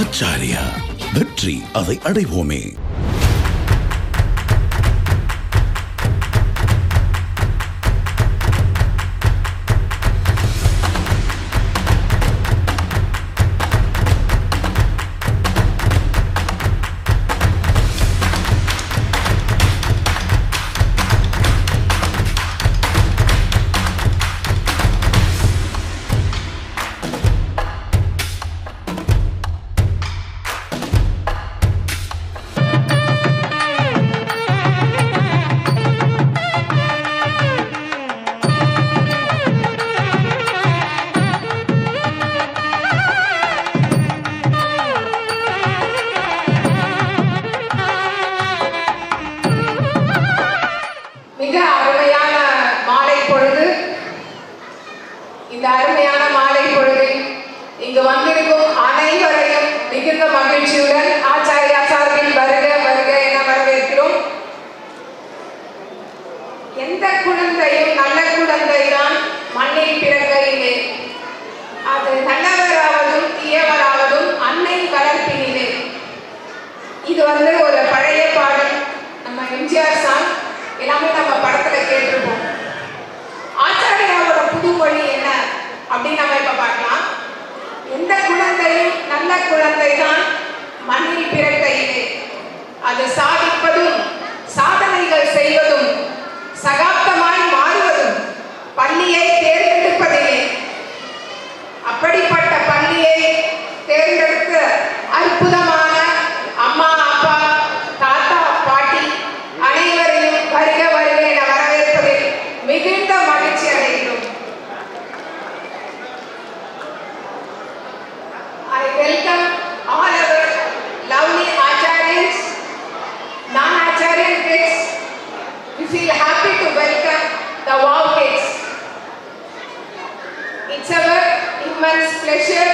ஆச்சாரியா, வெற்றி அதை அடைவோமே. இந்த அருமையான மாலை பொழுதில் இங்கு வந்திருக்கும் அனைவரையும் மிகுந்த மகிழ்ச்சியுடன் ஆச்சாரியா சார்பில் வருக வருக என வரவேற்கிறோம். எந்த குழந்தையும் நல்ல குழந்தைதான் மண்ணில் பிறக்கையிலே, அது நல்லவராவதும் தீயவராவதும் அன்னை வளர்ப்பினிலே. இது ஒரு பழைய பாடல், நம்ம எம்ஜிஆர் சாங், எல்லாமே நம்ம படத்துல கேட்டிருப்போம். ஆச்சாரியாவோட புது மொழி என்ன அப்படின்னு நம்ம இப்ப பார்க்கலாம். எந்த குழந்தையும் நல்ல குழந்தைதான் மண்ணில் பிறக்கையிலே, அது சாதிப்பதும் சாதனைகள் செய்வதும் சகாப்தமாய் மாறுவதும் பள்ளியை தேர்ந்தெடுப்பதிலே. அப்படிப்பட்ட பள்ளியை தேர்ந்தெடுக்க அற்புதமான அம்மா, அப்பா, தாத்தா, பாட்டி அனைவரையும் வருக வருக என வரவேற்பதில் மிகுந்த மகிழ்ச்சி அடைகிறோம். I welcome all our lovely Acharyas, non-Acharyan kids. We feel happy to welcome the WOW kids. It's our immense pleasure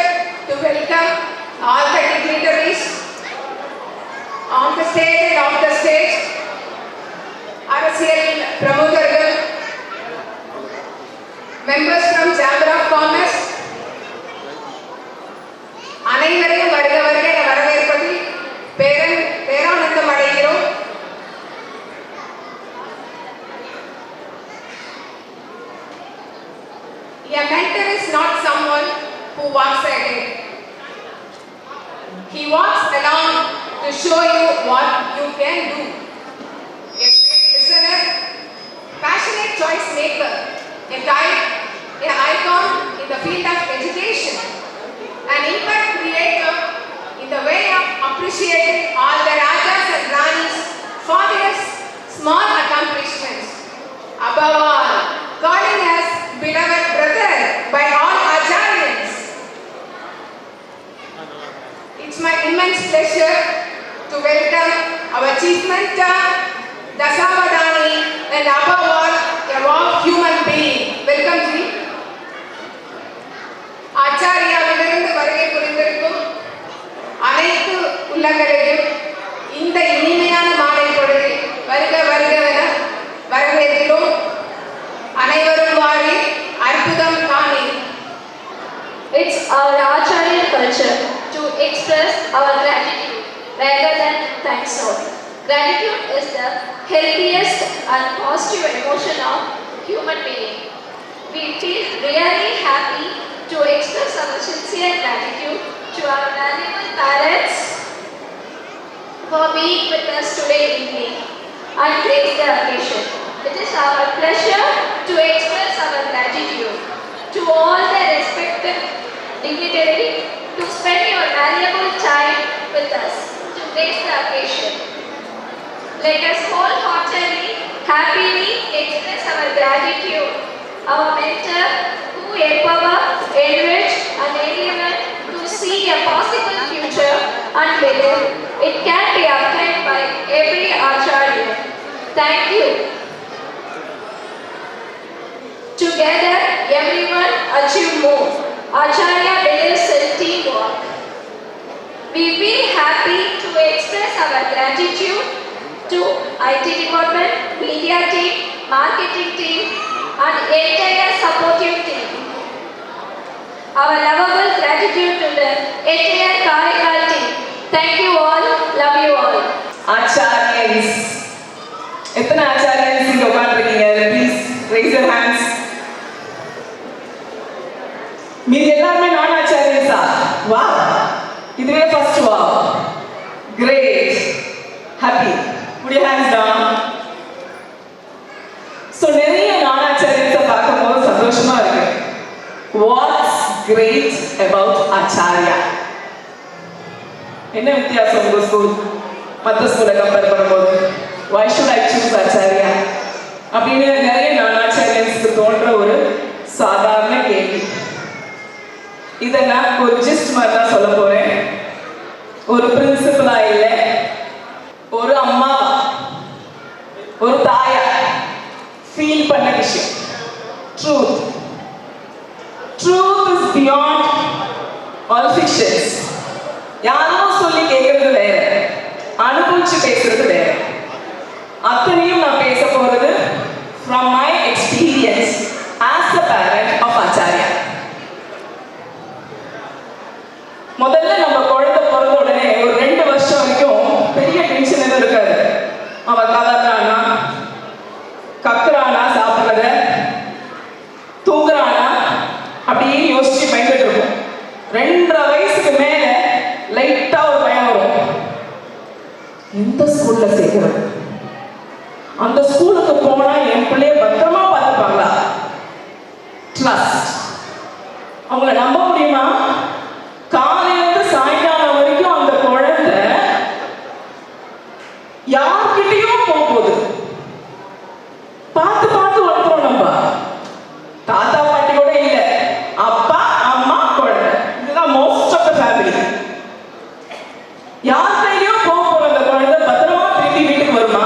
to welcome all the dignitaries on the stage and off the stage, அரசியல் பிரமுகர்கள், members from Chamber of Commerce, அனைவரையும் வருக வருக என வரவேற்பதில் பேரானந்தம் அடைகிறோம். A mentor is not someone who walks ahead. He walks along to show you what you can do. A great listener, passionate choice maker, a guide, an icon in the field of education, an impact creator in the way of appreciating all the Rajas and Ranis for their small accomplishments. Above all, calling us beloved brother by all Acharyans. It's my immense pleasure to welcome our Chief Mentor, Dasavadani, and above all, a raw human being. Welcome, Ji. ஆச்சாரியாவிலிருந்து வருகை புரிந்திருக்கும் அனைத்து உள்ளங்களையும் இந்த இனிமையான மாலை பொழுதில் வருக வருகவென வரவேற்கிறோம். அனைவரும் வாரி அற்புதம் காணி. It's our Acharya culture to express our gratitude rather than thanks out. Gratitude is the healthiest and positive emotion of human being. We feel really happy to express our sincere gratitude to our valuable parents for being with us today evening and grace the occasion. It is our pleasure to express our gratitude to all the respected dignitaries to spend your valuable time with us to grace the occasion. Let us wholeheartedly, happily express our gratitude. Our mentor who empower, enrich and enable to see a possible future and believe it can be obtained by every Acharya. Thank you. Together, everyone achieve more. Acharya believes in teamwork. We feel happy to express our gratitude to IT department, media team, marketing team, and entire supportive team. our lovable gratitude to the entire Karaikal team. Thank you all. Love you all. Acharyas. எத்தனை ஆச்சாரியன்ஸ் இங்க உட்கார்ந்துருக்கீங்க? Please raise your hands. மீதி எல்லாருமே நான் ஆச்சாரியன்ஸா? வா, இதுவே first வா. Great, happy. put your hands down. So நிறைய நான் ஆச்சாரியன்ஸை பார்க்கும்போது சந்தோஷமா இருக்கு. What's great about Acharya? என்ன வித்தியாசம் உங்க ஸ்கூல் மற்ற ஸ்கூலை கம்பேர் பண்ணும்போது? why should I choose Acharya அப்படின்னு நிறைய நான் ஆச்சாரியன்ஸுக்கு தோன்ற ஒரு சாதாரண கேள்வி. இதை நான் ஒரு ஜிஸ்ட் மாதிரி தான் சொல்ல போறேன். ஒரு பிரின்சிபலா இல்லை, ஒரு அம்மா, ஒரு தாயா ஃபீல் பண்ண விஷயம். Truth. Truth is beyond all fictions. யாரோ சொல்லி கேட்கறது வேற, அனுபவிச்சு பேசுறது வேற. அத்தனையும் நான் பேச போறது from my experience as the parent of Acharya. முதல்ல நம்ம குழந்தை பிறந்த உடனே ஒரு 2 வருஷம் வரைக்கும் பெரிய டென்ஷன் எதுவும் இருக்காது. அவன் கதறானா, கக்குறானா, சாப்பிட்றத தூங்குறானா அப்படின்னு யோசிச்சு பயந்துட்டு இருக்கும். 2.5 வயசுக்கு மேல லைட்டா ஒரு பயம் வரும். எந்த ஸ்கூல்ல சேர்க்கிறது? அந்த ஸ்கூலுக்கு போனா என் பிள்ளைய பத்திரமா பார்த்துப்பாங்களா? ட்ரஸ்ட். அவங்கள நம்ப முடியுமா? காலையிலிருந்து சாயங்காலம் வரைக்கும் அந்த குழந்தை யார்கிட்டயும் போகுது. பார்த்து பார்த்து வளர்த்துறோம் நம்ம. தாத்தா பாட்டி கூட இல்லை, அப்பா அம்மா குழந்தை, இதுதான் மோஸ்ட் ஆஃப் த ஃபேமிலி. யார் கையிலயும் போற அந்த குழந்தை பத்திரமா திருப்பி வீட்டுக்கு வருமா?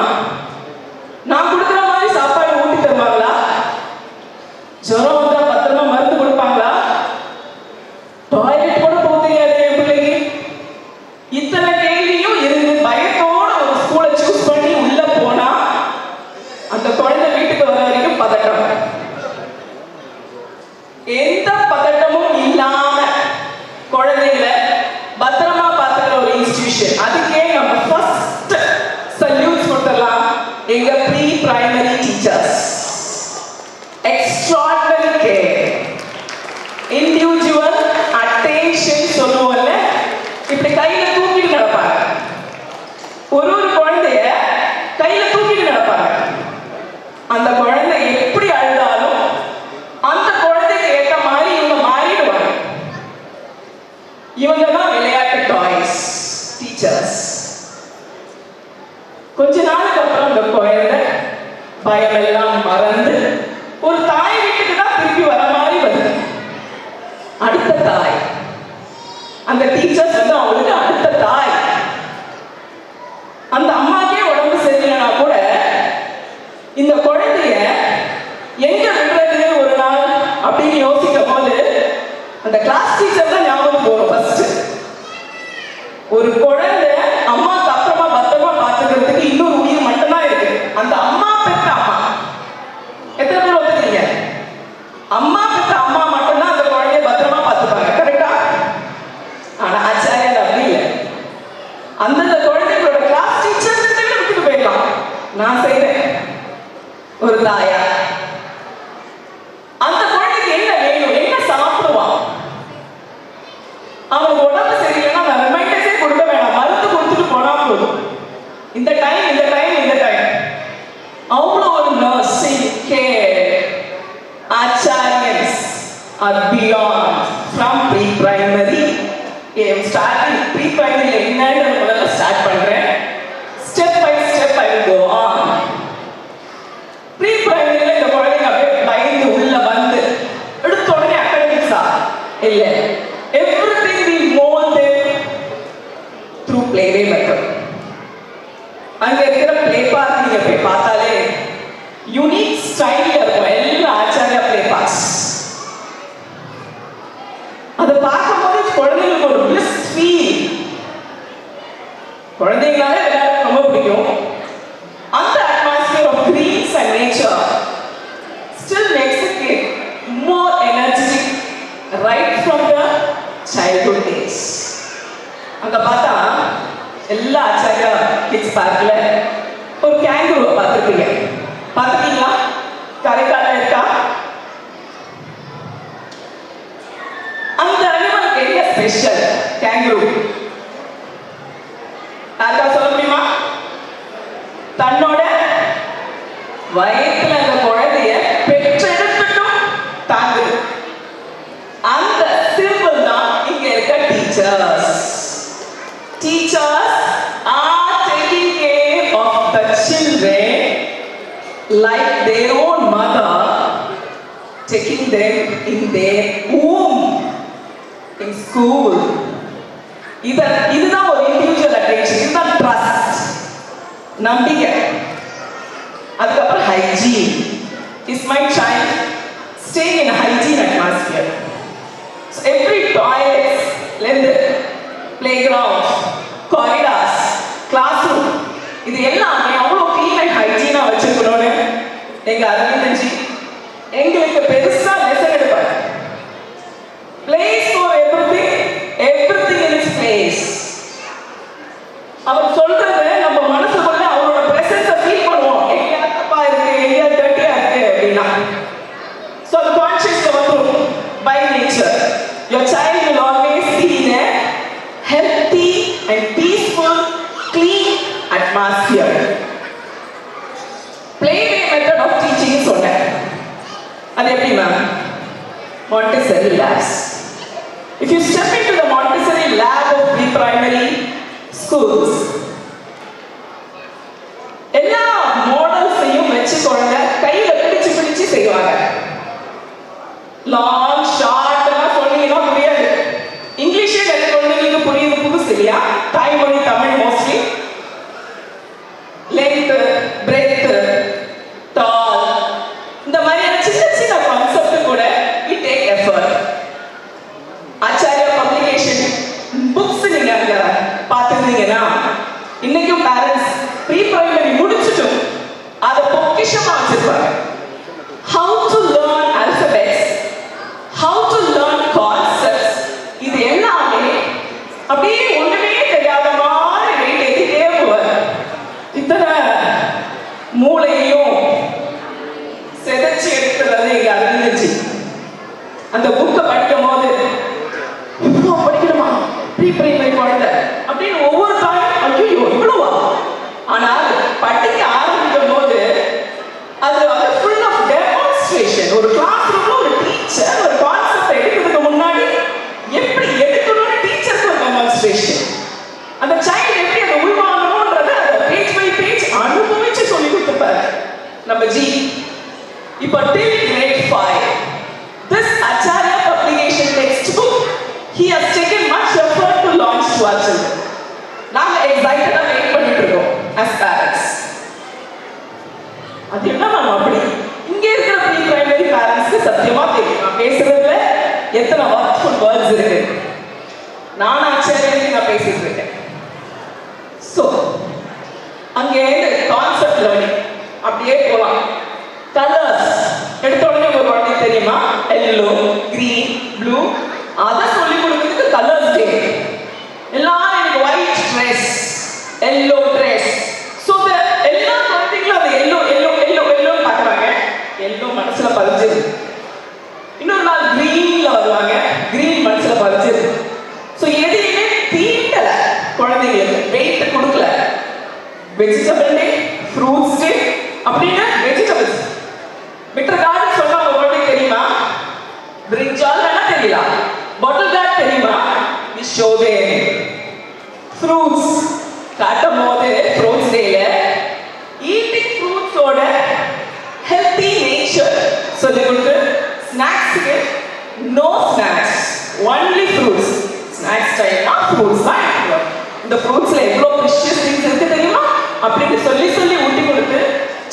நான் கொடுக்குற மாதிரி சாப்பாடு ஊட்டி தருவாங்களா? ஜுரம் வந்தா பத்திரமா மருந்து கொடுப்பாங்களா? டாய்லெட் கூட போக தெரியாது என் பிள்ளைக்கு. இத்தனை கேள்வியும் இருந்து பயத்தோட ஒரு ஸ்கூலை சூஸ் பண்ணி உள்ள போனா அந்த குழந்தை வீட்டுக்கு வர வரைக்கும் பதட்டம். எந்த பதட்டமும் இல்லாம குழந்தைகளை பத்திரமா பார்த்துக்கிற ஒரு இன்ஸ்டிடியூஷன். அதுக்கே நம்ம ஃபர்ஸ்ட் சல்யூட் கொடுத்துடலாம் எங்க pre primary teachers. Extraordinary care, individual attention சொல்லுவோம்ல. இப்படி கையில தூக்கிட்டு நடப்பாங்க. ஒரு குழந்தைய கையில தூக்கிட்டு நடப்பாங்க. அந்த குழந்தை எப்படி அழுதாலும் அந்த குழந்தைக்கு ஏற்ற மாதிரி இவங்க மாறிடுவாங்க. இவங்க தான் விளையாட்டு டாய்ஸ் டீச்சர்ஸ். கொஞ்ச நாளுக்கு அப்புறம் அந்த குழந்தை பயமெல்லாம் மறந்து ஒரு தாய் வீட்டுக்கு தான் திருப்பி வர மாதிரி வருது. அடுத்த தாய், அந்த டீச்சர்ஸ் வந்து அவங்களுக்கு அடுத்த தாய். அந்த அம்மாக்கே உடம்பு சரியில்லைனா கூட இந்த குழந்தைய எங்க விடுறது ஒரு நாள் அப்படின்னு யோசிக்கும் போது அந்த கிளாஸ் டீச்சர் தான் ஞாபகம் போகும் ஃபர்ஸ்ட். ஒரு குழந்தை அம்மாக்கு அப்புறமா பத்திரமா பார்த்துக்கிறதுக்கு இன்னொரு உயிர் மட்டும்தான் இருக்கு. அந்த அம்மா பெற்ற அம்மா. எத்தனை பேர் ஒத்துக்கிறீங்க? அம்மா பெற்ற அம்மா மட்டும்தான் அந்த குழந்தைய பத்திரமா பார்த்துப்பாங்க. கரெக்டா? ஆனா ஆச்சாரியர் அப்படி இல்லை. அந்தந்த குழந்தைகளோட கிளாஸ் டீச்சர் விட்டுட்டு போயிடலாம். நான் செய்றேன் ஒரு தாயா. அந்த குழந்தைக்கு என்ன வேணும், என்ன சாப்பிடுவான், அவனுக்கு உடம்பு சரியில்லைன்னா நான் ரிமைண்டர்ஸே கொடுக்க வேணாம், மருந்து கொடுத்துட்டு போனா போதும். இந்த டைம் இந்த டைம் இந்த டைம் அவ்வளோ ஒரு nursing care. Acharyans are beyond from pre primary. Starting pre primary என்னன்னு முதல்ல ஸ்டார்ட் பண்றேன். Step by step I will go on. Pre பிரைமரியில இந்த குழந்தைங்க அப்படியே பயந்து உள்ள வந்து எடுத்த உடனே அகாடமிக்ஸா இல்ல, everything we mold them through playway method. அங்க இருக்கிற பிளே பார்க் நீங்க போய் பார்த்தாலே யூனிக் ஸ்டைல்ல இருக்கும். எல்லா ஆச்சாரியா பிளே பார்க்ஸ். அதை பார்க்கும்போது குழந்தைங்களுக்கு ஒரு பிளிஸ் ஃபீல். குழந்தைங்களாலே விளையாட ரொம்ப பிடிக்கும். அந்த atmosphere of greens and nature still makes the kid more energetic right from the childhood days. அங்க பார்த்தா எல்லா ஆச்சாரியா கிட்ஸ் பார்க்கல ஒரு கேங்குருவை பார்த்துருப்பீங்க. பார்த்துருக்கீங்களா? கரைக்கால இருக்கா? அந்த அனிமலுக்கு என்ன ஸ்பெஷல்? கேங்குரு யாருக்கா சொல்ல முடியுமா? தன்னோட வயத்துல அந்த குழந்தைய பெற்றெடுத்துட்டும் தாங்குது. அந்த சிம்பிள் தான் இங்க இருக்க teachers. Teachers are taking care of the children like their own mother, taking them in their womb, in school. இதுதான் ஒரு இண்டிவிஜுவல் அட்டென்ஷன், இதுதான் ட்ரஸ்ட், நம்பிக்கை. அதுக்கப்புறம் hygiene. Is my child staying in hygiene atmosphere. Every டாய்லெட்ஸ்லேருந்து play ground, corridors, class room, இது எல்லாமே அவ்வளோ clean and ஹைஜீனாக வச்சுருக்கணும்னு எங்கள் அரவிந்தன்ஜி எங்களுக்கு பெருசாக லெசன் எடுப்பார். Place for everything in its place. அவர் சொல்றது நம்ம மனசுக்குள்ள அவரோட பிரசன்ஸை ஃபீல் பண்ணுவோம். எங்கேயா தப்பா இருக்கு, எங்கேயா டர்ட்டியா இருக்கு அப்படின்னா ஸோ அது கான்ஷியஸ்ல வந்துடும். By nature your child will always be in a healthy and peaceful, clean atmosphere. Playway method of teaching சொன்னேன். அது எப்படி ma'am? Montessori labs. If you step into the Montessori lab of pre-primary schools, எல்லா மாடல்ஸையும் வச்சு குழந்தை கையில பிடிச்சு செய்வாங்க. Long short எல்லாம் சொன்னீங்கன்னா புரியாது. இங்கிலீஷே நிறைய குழந்தைங்களுக்கு புரியுது, புதுசு இல்லையா? தாய்மொழி தமிழ் மோஸ்ட்லி. லென்த், பிரெத், டால், இந்த மாதிரியான சின்ன சின்ன கான்செப்ட் கூட we take effort. Acharya publication books நீங்க அங்க பார்த்துருந்தீங்கன்னா இன்னைக்கும் பேரண்ட்ஸ் ப்ரீ பிரைமரி முடிச்சுட்டும் அதை பொக்கிஷமா வச்சிருப்பாங்க. How to learn alphabets, how to learn concepts, இது எல்லாமே அப்படியே ஒண்ணுமே தெரியாத மாதிரி வெயிட் ஏற்றிட்டே போவார். இத்தனை மூளையையும் செதைச்சு எடுத்துறது எங்க அறிஞ்சிச்சு. அந்த புக்கை படிக்கும் போது படிக்கணுமா ப்ரீ பிரைமரி குழந்தை அப்படின்னு ஒவ்வொரு டைம் ஐயோ இவ்வளவா. ஆனால் படிக்க ஆரம்பிக்கும் போது அது ஃபுல் ஆஃப் டெமான்ஸ்ட்ரேஷன். ஒரு கிளாஸ் ரூம்ல ஒரு டீச்சர் ஒரு கான்செப்ட் எடுக்கிறதுக்கு முன்னாடி எப்படி எடுக்கணும்னு டீச்சருக்கு ஒரு டெமான்ஸ்ட்ரேஷன். அந்த சைல்டு எப்படி அதை உள்வாங்கணும்ன்றத பேஜ் பை பேஜ் அனுபவிச்சு சொல்லி கொடுத்துப்பாரு நம்ம ஜி. இப்போ till grade 5 this Acharya publication textbook he has taken much effort to launch to our children. நாங்க எக்ஸைட்டடா வெயிட் பண்ணிட்டு இருக்கோம் as parents. அது என்ன மேம் அப்படி? இங்க இருக்கிற ப்ரீ பிரைமரி பேரண்ட்ஸ்க்கு சத்தியமா தெரியும் நான் பேசுறதுல எத்தனை ஒர்க்ஃபுல் வேர்ட்ஸ் இருக்கு. நான் ஆச்சரியத்துக்கு நான் பேசிட்டு இருக்கேன். ஸோ அங்கே கான்செப்ட் லேர்னிங் அப்படியே போகலாம். கலர்ஸ் எடுத்த உடனே ஒரு குழந்தை தெரியுமா? எல்லோ, கிரீன், ப்ளூ, அதை சொல்லிக் கொடுக்கிறதுக்கு கலர்ஸ் டே. எல்லாரும் எனக்கு white dress, yellow dress. So எல்லா குழந்தைங்களும் அந்த எல்லோ எல்லோ எல்லோ எல்லோன்னு பார்க்குறாங்க. எல்லோ மனசுல பதிஞ்சது. இன்னொரு நாள் கிரீன்ல வருவாங்க, கிரீன் மனசுல பதிஞ்சது. ஸோ எதையுமே தீண்டல குழந்தைங்களுக்கு, வெயிட் கொடுக்கல. வெஜிடபிள் டே, ஃப்ரூட்ஸ் டே அப்படின்னு வெஜிடபிள்ஸ் பிட்டர் கார்டன் சொன்னா உங்க குழந்தைக்கு தெரியுமா? பிரிஞ்சால் என்ன தெரியல, பாட்டில் கார்டு தெரியுமா? We show them. ஃப்ரூட்ஸ் காட்டும் போது ஃப்ரூட்ஸ் டேல ஈட்டிங் ஃப்ரூட்ஸோட ஹெல்த்தி நேச்சர் சொல்லி கொடுத்து ஸ்நாக்ஸுக்கு no snacks, only fruits. Snacks டைம்னா ஃப்ரூட்ஸ் தான் எடுக்கணும். இந்த ஃப்ரூட்ஸ்ல எவ்வளோ ப்ரிஷியஸ் திங்ஸ் இருக்கு தெரியுமா அப்படின்னு சொல்லி சொல்லி ஊட்டி கொடுத்து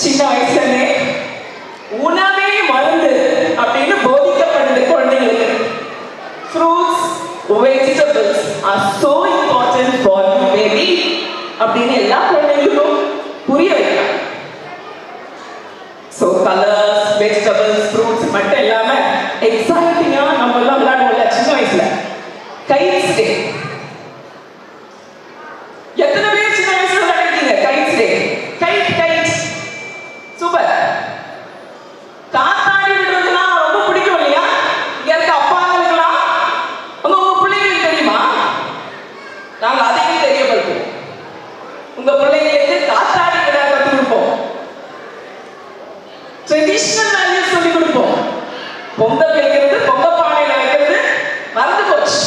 சின்ன வயசுலேருந்தே உணவே மருந்து அப்படின்னு போதிக்கப்படுது குழந்தைங்களுக்கு. Fruits, vegetables are so important for you baby அப்படின்னு எல்லா குழந்தைங்களுக்கும் புரிய வைக்கலாம். ஸோ கலர்ஸ், வெஜிடபிள்ஸ், ஃப்ரூட்ஸ் மட்டும் இல்லாமல் எக்ஸைட்டிங்காக நம்ம எல்லாம் விளையாடுவோம்ல கைட்ஸ் டே. எத்தனை பேர் சின்ன வயசுல விளையாடிருக்கீங்க kites day? Kite kite super. காத்தாடி விடுறதுலாம் ரொம்ப பிடிக்கும் இல்லையா? இங்க இருக்க அப்பாங்களுக்குலாம் உங்க பிள்ளைங்களுக்கு தெரியுமா? நாங்க அதையும் தெரியப்படுத்துவோம். உங்க பிள்ளைங்களுக்கு காத்தாடி விட கற்றுக் கொடுப்போம். ட்ரெடிஷனல் வேல்யூஸ் சொல்லி கொடுப்போம். பொங்கல் வைக்கிறது, பொங்க பானையில வைக்கிறது மறந்து போச்சு.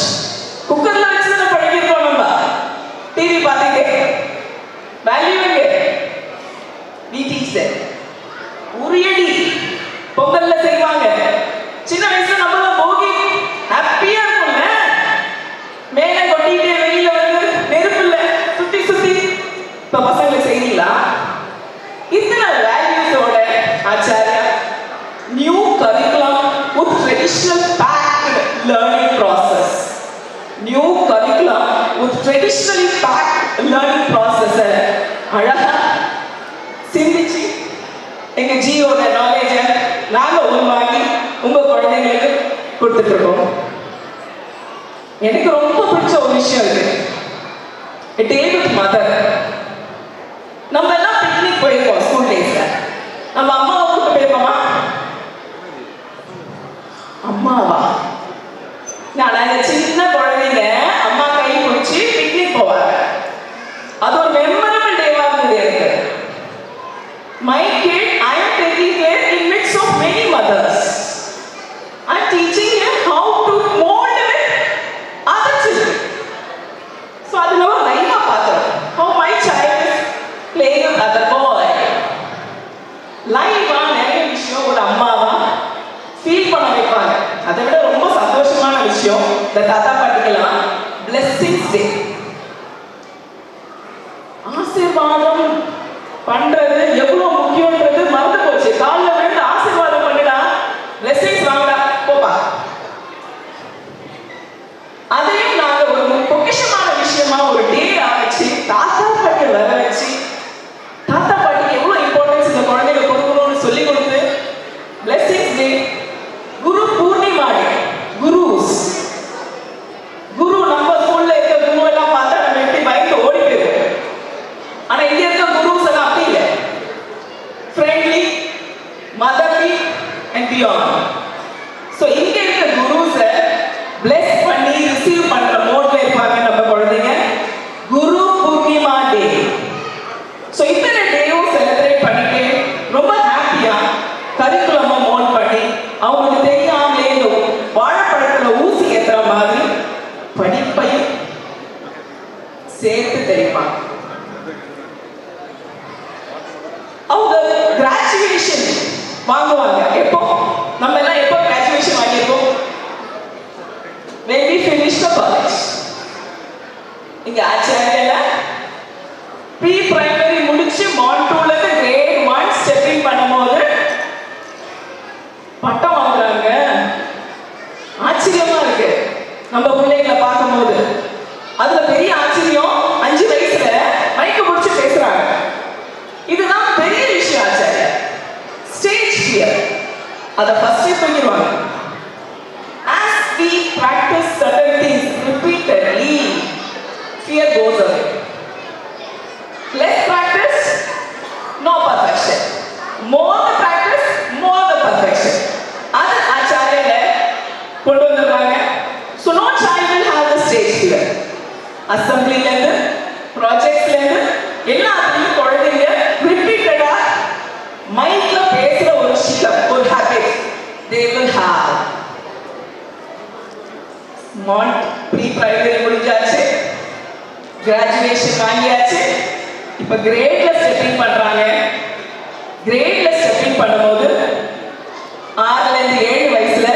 குக்கர்ல வச்சுதானே படிக்கிறோம். நம்ம டிவி பார்த்துட்டே வேல்யூ we teach them. உரியடி பொங்கல்ல செய்வாங்க. சின்ன வயசுல நம்மள போகி ஹாப்பியா இருக்கும்ல. மேல கொட்டிட்டே வெளியில வந்து நெருப்புல சுத்தி சுத்தி. இப்ப பசங்களுக்கு செய்றீங்களா? இத்தனை வேல்யூஸோட Acharya new curriculum with traditional packed learning process. New curriculum with traditionally packed learning process. அழகா சிந்திச்சு எங்க ஜியோட நாலேஜ நாங்க உருவாக்கி உங்க குழந்தைங்களுக்கு கொடுத்துட்டு இருக்கோம். எனக்கு ரொம்ப பிடிச்ச ஒரு விஷயம் இருக்கு. A day with mother. நம்ம எல்லாம் பிக்னிக் போயிருக்கோம் ஸ்கூல் டேஸ்ல. நம்ம அம்மாவை கூப்பிட்டு போயிருக்கோமா? அம்மாவா? நான் சின்ன குழந்தைங்க அம்மா கை பிடிச்சி பிக்னிக் போவாங்க. அது ஒரு மெமரபிள் டேவா இருந்தது எனக்கு. My kid, I am taking care in midst of many mothers. I am teaching him how to mold with other children. So அது நம்ம லைவா பார்த்தோம். How my child is playing with other boy. லைவா நிறைய விஷயம் ஒரு அம்மாவா ஃபீல் பண்ண வைப்பாங்க. அதை விட ரொம்ப சந்தோஷமான விஷயம் இந்த தாத்தா பாட்டிக்கலாம் blessings day. ஆசீர்வாதம் பண்றது எவ்வளவு முக்கியம்ன்றது மறந்து போச்சு. காலைல விழுந்து ஆசீர்வாதம் பண்ணிடா, blessings வாங்கடா, போப்பா. அதையும் நாங்க ஒரு பொக்கிஷமான விஷயமா ஒரு டே ஆரம்பிச்சு தாத்தா பாட்டி வர வச்சு தாத்தா பாட்டிக்கு எவ்வளவு இம்பார்ட்டன்ஸ் இந்த குழந்தைங்க கொடுக்கணும்னு சொல்லி கொடுத்து blessings day. குரு பூர்ணிமா டே. குருஸ் குரு நம்ம ஸ்கூல்ல இருக்க குரு எல்லாம் பார்த்தா நம்ம எப்படி பயந்து ஓடி போயிருவோம். ஆனா இங்க இருக்க குருஸ் எல்லாம் அப்படி இல்லை. Friendly, motherly and beyond. So இங்க இருக்க குருஸை பிளஸ் பண்ணி ரிசீவ் பண்ற மோட்ல இருப்பாங்க நம்ம குழந்தைங்க. குரு பூர்ணிமா டே. ஸோ இத்தனை டேவும் செலிப்ரேட் பண்ணிட்டு ரொம்ப ஹாப்பியா கரிக்குலமா மோட் பண்ணி அவங்களுக்கு தெரியாமலே வாழைப்பழத்துல ஊசி ஏத்துற மாதிரி படிப்பையும் சேர்த்து தெரியுமா. அவங்க கிராஜுவேஷன் வாங்குவாங்க. எப்போ நம்ம எல்லாம் எப்போ கிராஜுவேஷன் வாங்கியிருக்கோம்? when we finish the college. இங்க ஆச்சாரியல ப்ரீ பிரைமரி முடிச்சு மான்டூல இருந்து கிரேட் 1 ஸ்டெப்பிங் பண்ணும்போது பட்டம் வாங்குறாங்க. ஆச்சரியமா இருக்கு நம்ம பிள்ளைகளை பார்க்கும்போது. அதுல பெரிய ஆச்சரியம் 5 வயசுல மைக்கு முடிச்சு பேசுறாங்க. இதுதான் பெரிய விஷயம் ஆச்சாரியா. ஸ்டேஜ் ஃபியர் அதை ஃபர்ஸ்டே சொல்லிடுவாங்க. As we practice certain things repeatedly, fear goes away. Less practice, no perfection. More the practice, more the perfection. அது ஆச்சாரியில கொண்டு வந்துடுறாங்க. So no child will have the stage fear. அசம்பிளில இருந்து ப்ராஜெக்ட்ஸ்ல இருந்து எல்லாத்துலயும் குழந்தைங்க ரிப்பீட்டடா மைக்ல பேசுற ஒரு ஷீலம், ஒரு ஹேபிட் they will have. மாண்ட் ப்ரீ பிரைமரி முடிஞ்சாச்சு, கிராஜுவேஷன் வாங்கியாச்சு, இப்ப கிரேட்ல ஸ்டெப்பிங் பண்றாங்க. கிரேட்ல ஸ்டெப்பிங் பண்ணும்போது 6ல இருந்து 7 வயசுல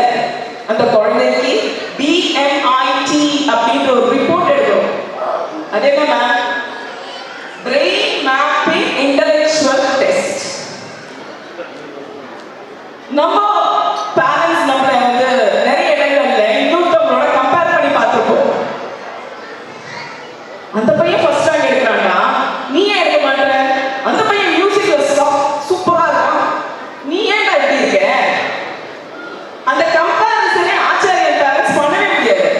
அந்த குழந்தைக்கு BMIT அப்படின்ற ஒரு ரிப்போர்ட் எடுக்கிறோம். அது என்ன ma'am? Brain mapping intellectual test. நம்ம பேரண்ட்ஸ் நம்மளை வந்து நிறைய இடங்கள்ல இன்னொருத்தவங்களோட கம்பேர் பண்ணி பார்த்துருப்போம். அந்த பையன் ஃபர்ஸ்ட் ரேங்க் எடுக்கிறான்னா நீ ஏன் எடுக்க மாட்டேற? அந்த பையன் மியூசிக்ல சூப்பரா இருக்கான், நீ ஏன்டா இப்படி இருக்க? அந்த கம்பேரிசனை ஆச்சாரியன் பேரண்ட்ஸ் பண்ணவே முடியாது.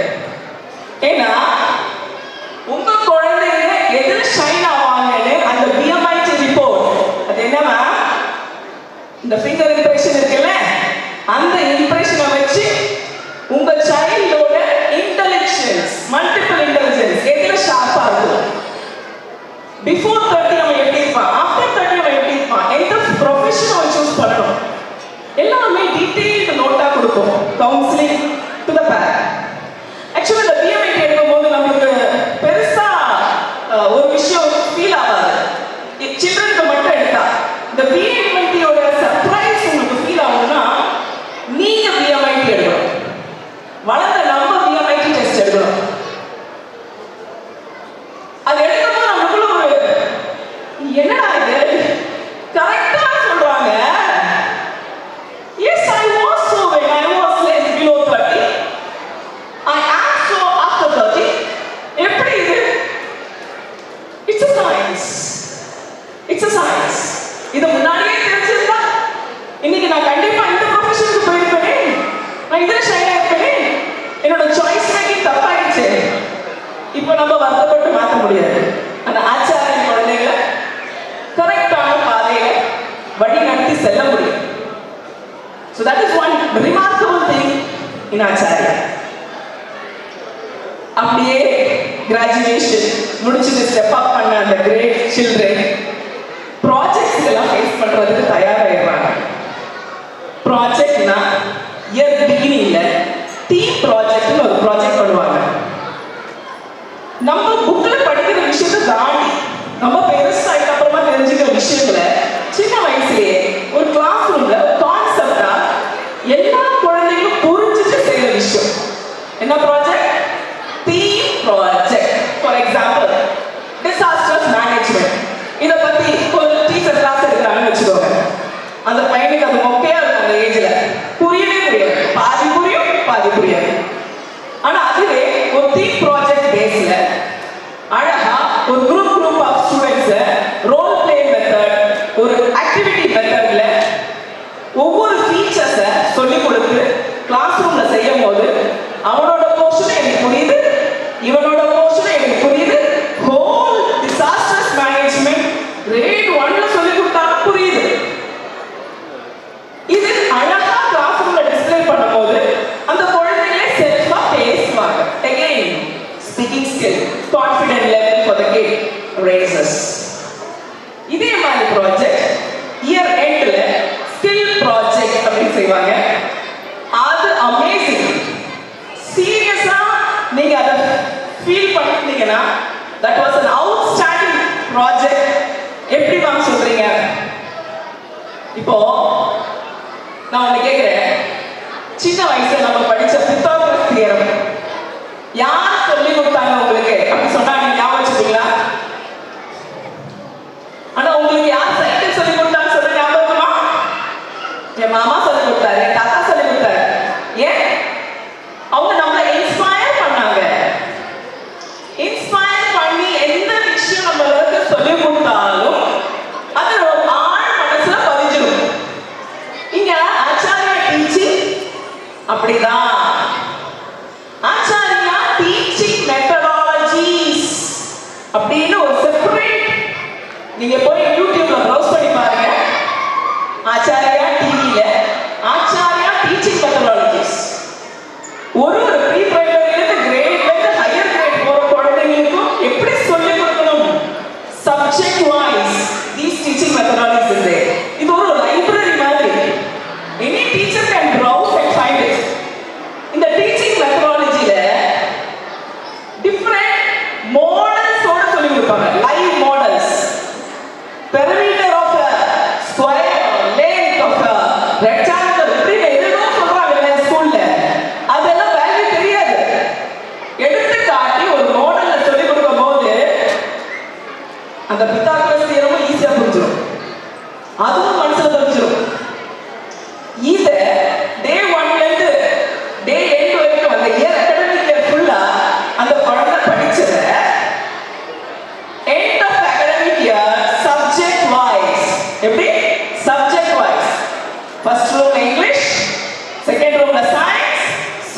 இப்போ நம்ம வருத்தப்பட்டு மாற்ற முடியாது. அந்த ஆச்சாரியன் குழந்தைகளை கரெக்டான பாதையில வழி நடத்தி செல்ல முடியும். So that is one remarkable thing in Acharya. அப்படியே கிராஜுவேஷன் முடிச்சுட்டு ஸ்டெப் அப் பண்ண அந்த கிரேட் சில்ட்ரன் ப்ராஜெக்ட்ஸ் எல்லாம் ஃபேஸ் பண்றதுக்கு தயாராகிடுறாங்க. ப்ராஜெக்ட்னா இயர் பிகினிங்ல டீம் ப்ராஜெக்ட்னு ஒரு ப்ராஜெக்ட் பண்ணுவாங்க. நம்ம புக்ல படிக்கிற விஷயத்தை தாண்டி நம்ம பெருசாயிட்டு அப்புறமா தெரிஞ்சுக்கிற விஷயங்களை சின்ன வயசுலயே ஒரு கிளாஸ் ரூம்ல கான்செப்டா எல்லா குழந்தைகளும் புரிஞ்சுட்டு செய்யற விஷயம். என்ன project? Team project. For example disasters management. இதை பத்தி ஒரு டீச்சர் கிளாஸ் எடுக்கிறாங்கன்னு வச்சுக்கோங்க. அந்த பையனுக்கு அது மொக்கையா இருக்கும். அந்த ஏஜ்ல புரியவே புரியாது. பாதி புரியும், பாதி புரியாது. ஆனா அதுவே ஒரு டீம் ப்ராஜெக்ட் பேஸ்ல அழகா ஒரு group of students role play method, ஒரு ஆக்டிவிட்டி மெத்தட்ல ஒவ்வொரு ஃபீச்சர்ஸை சொல்லி கொடுத்து கிளாஸ் ரூம்ல செய்யும் போது அவனோட போர்ஷன் எனக்கு புரியுது, இவனோட போர்ஷன் எனக்கு புரியுது. ஹோல் டிசாஸ்டர்ஸ் மேனேஜ்மெண்ட் கிரேட் 1ல சொல்லி கொடுத்தாலும் புரியுது. இது அழகா கிளாஸ் ரூம்ல டிஸ்ப்ளே பண்ணும்போது அந்த குழந்தைகளே செல்ஃபா பேசுவாங்க. Again, speaking skill, confident level for the kid raises. இதே மாதிரி ப்ராஜெக்ட் இயர் எண்ட்ல ஸ்கில் ப்ராஜெக்ட் அப்படின்னு செய்வாங்க. அது அமேசிங். சீரியஸா நீங்க அதை ஃபீல் பண்ணிட்டீங்கன்னா that was an outstanding project. எப்படி மேம் சொல்றீங்க? இப்போ நான் ஒண்ணு கேட்கிறேன். சின்ன வயசுல நம்ம படிச்ச பித்தாகரஸ் தியரம் யார் சொல்லி கொடுத்தாங்க உங்களுக்கு அப்படி சொன்னா நீங்க ஞாபகம் வச்சுப்பீங்களா? ஆனா உங்களுக்கு யார் சைக்கிள் சொல்லி கொடுத்தாங்க சொல்ல ஞாபகம் இருக்குமா? என் மாமா சொல்லி கொடுத்தாரு, என் தாத்தா சொல்லி கொடுத்தாரு. ஏன்? அவங்க நம்மளை இன்ஸ்பயர் பண்ணாங்க. இன்ஸ்பயர் பண்ணி எந்த விஷயம் நம்மளுக்கு சொல்லி கொடுத்தாலும் அது ஒரு ஆழ் மனசுல பதிஞ்சிடும். இங்க ஆச்சாரியா டீச்சிங் அப்படிதான். ஆச்சாரியா டீச்சிங் மெத்தடாலஜிஸ் அப்படின்னு ஒரு செப்பரேட் நீங்க போய் யூடியூப்ல ப்ரௌஸ் பண்ணி பாருங்க. ஆச்சாரியா டிவில ஆச்சாரியா டீச்சிங் மெத்தடாலஜிஸ் ஒரு ப்ரீ பிரைமரியிலிருந்து கிரேட்ல இருந்து ஹையர் கிரேட் போற குழந்தைங்களுக்கும் எப்படி சொல்லி கொடுக்கணும் subject wise these teaching methodologies இருக்கு. இது ஒரு லைப்ரரி மாதிரி. Any teacher can browse and find it. இந்த டீச்சிங் மெத்தடாலஜில டிஃபரெண்ட் மாடல்ஸோட சொல்லி கொடுப்பாங்க. Live models, perimeter of a square, length of a rectangle, இப்படி எதுவும் சொல்றாங்க ஸ்கூல்ல. அதெல்லாம் வேல்யூ தெரியாது. எடுத்து காட்டி ஒரு மாடல்ல சொல்லி கொடுக்கும் போது அந்த பித்தாகரஸ் தியரமும் ஈஸியா புரிஞ்சிடும், அதுவும் மனசுல புரிஞ்சிடும். இத டே 1ல இருந்து டே 8 வரைக்கும் அந்த இயர் அகாடமிக் இயர் ஃபுல்லா அந்த குழந்தை படிச்சத end of academic year subject wise எப்படி subject wise first room English, second room science,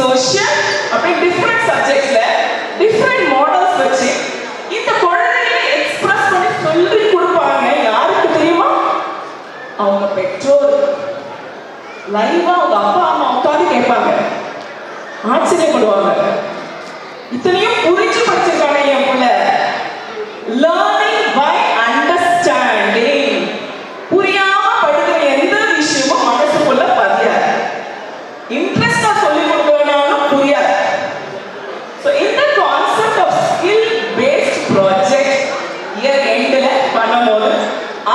social அப்படி different subjectsல different models வச்சு இந்த குழந்தைகளை எக்ஸ்பிரஸ் பண்ணி சொல்லி கொடுப்பாங்க. யாருக்கு தெரியுமா? அவங்க பெற்றோர் லைவா அவங்க அப்பா அம்மா உட்காந்து கேட்பாங்க, ஆச்சரியப்படுவாங்க. இத்தனையும் புரிஞ்சு படிச்சிருக்காங்க என் பிள்ளை. Learning by understanding. புரியாம படிக்கிற எந்த விஷயமும் மனசுக்குள்ள பதியாது. இன்ட்ரெஸ்டா சொல்லி கொடுக்கறனாலும் புரியாது. So இந்த concept of skill based project year எண்ட்ல பண்ணும்போது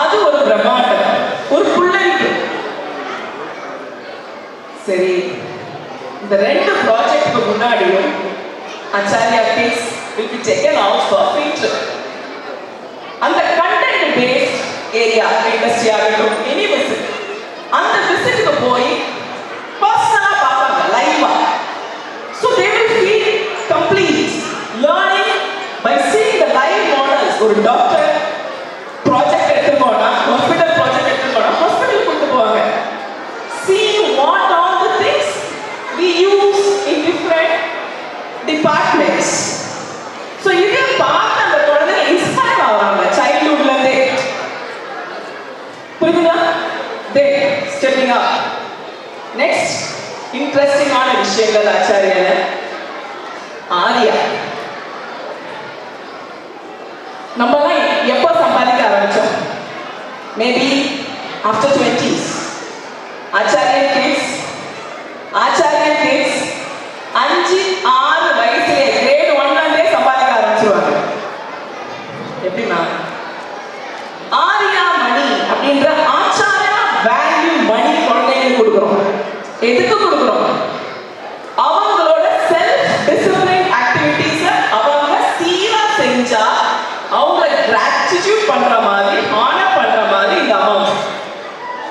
அது ஒரு பிரம்மாண்டம், ஒரு புள்ளரிப்பு. சரி, இந்த ரெண்டு ப்ராஜெக்ட்க்கு முன்னாடியும் Acharya kids will be taken out for field trip. அந்த கண்டென்ட் பேஸ்ட் ஏரியா இண்டஸ்ட்ரி ஆகட்டும் எனி விசிட், அந்த விசிட்டுக்கு போய் பர்சனலா பார்ப்பாங்க லைவா. So they will feel complete learning by seeing the live models. ஒரு டாக்டர் ப்ராஜெக்ட் எடுத்து போனா, ஹாஸ்பிட்டல் ப்ராஜெக்ட் எடுத்து போனா ஹாஸ்பிட்டல் கொண்டு போவாங்க. Seeing what all the things we use in different departments. So இன்ட்ரெஸ்டிங்கான விஷயங்கள் ஆச்சாரியன. ஆரியா நம்மலாம் எப்போ சம்பாதிக்க ஆரம்பிச்சோம்? Maybe after 20s. ஆச்சாரியன் கிட்ஸ் 5-6 வயசுல கிரேட் 1 சம்பாதிக்க ஆரம்பிச்சிருவாங்க. எப்படின்னா ஆரியா மணி அப்படின்ற ஆச்சாரியா வேல்யூ மணி குழந்தைங்களுக்கு கொடுக்குறோம். எதுக்கு கொடுக்குறோம்? அவங்களோட செல்ஃப் டிசிப்ளின் ஆக்டிவிட்டீஸ அவங்க சீரா செஞ்சா அவங்க கிராட்டிடியூட் பண்ற மாதிரி ஹானர் பண்ற மாதிரி இந்த அமௌண்ட்.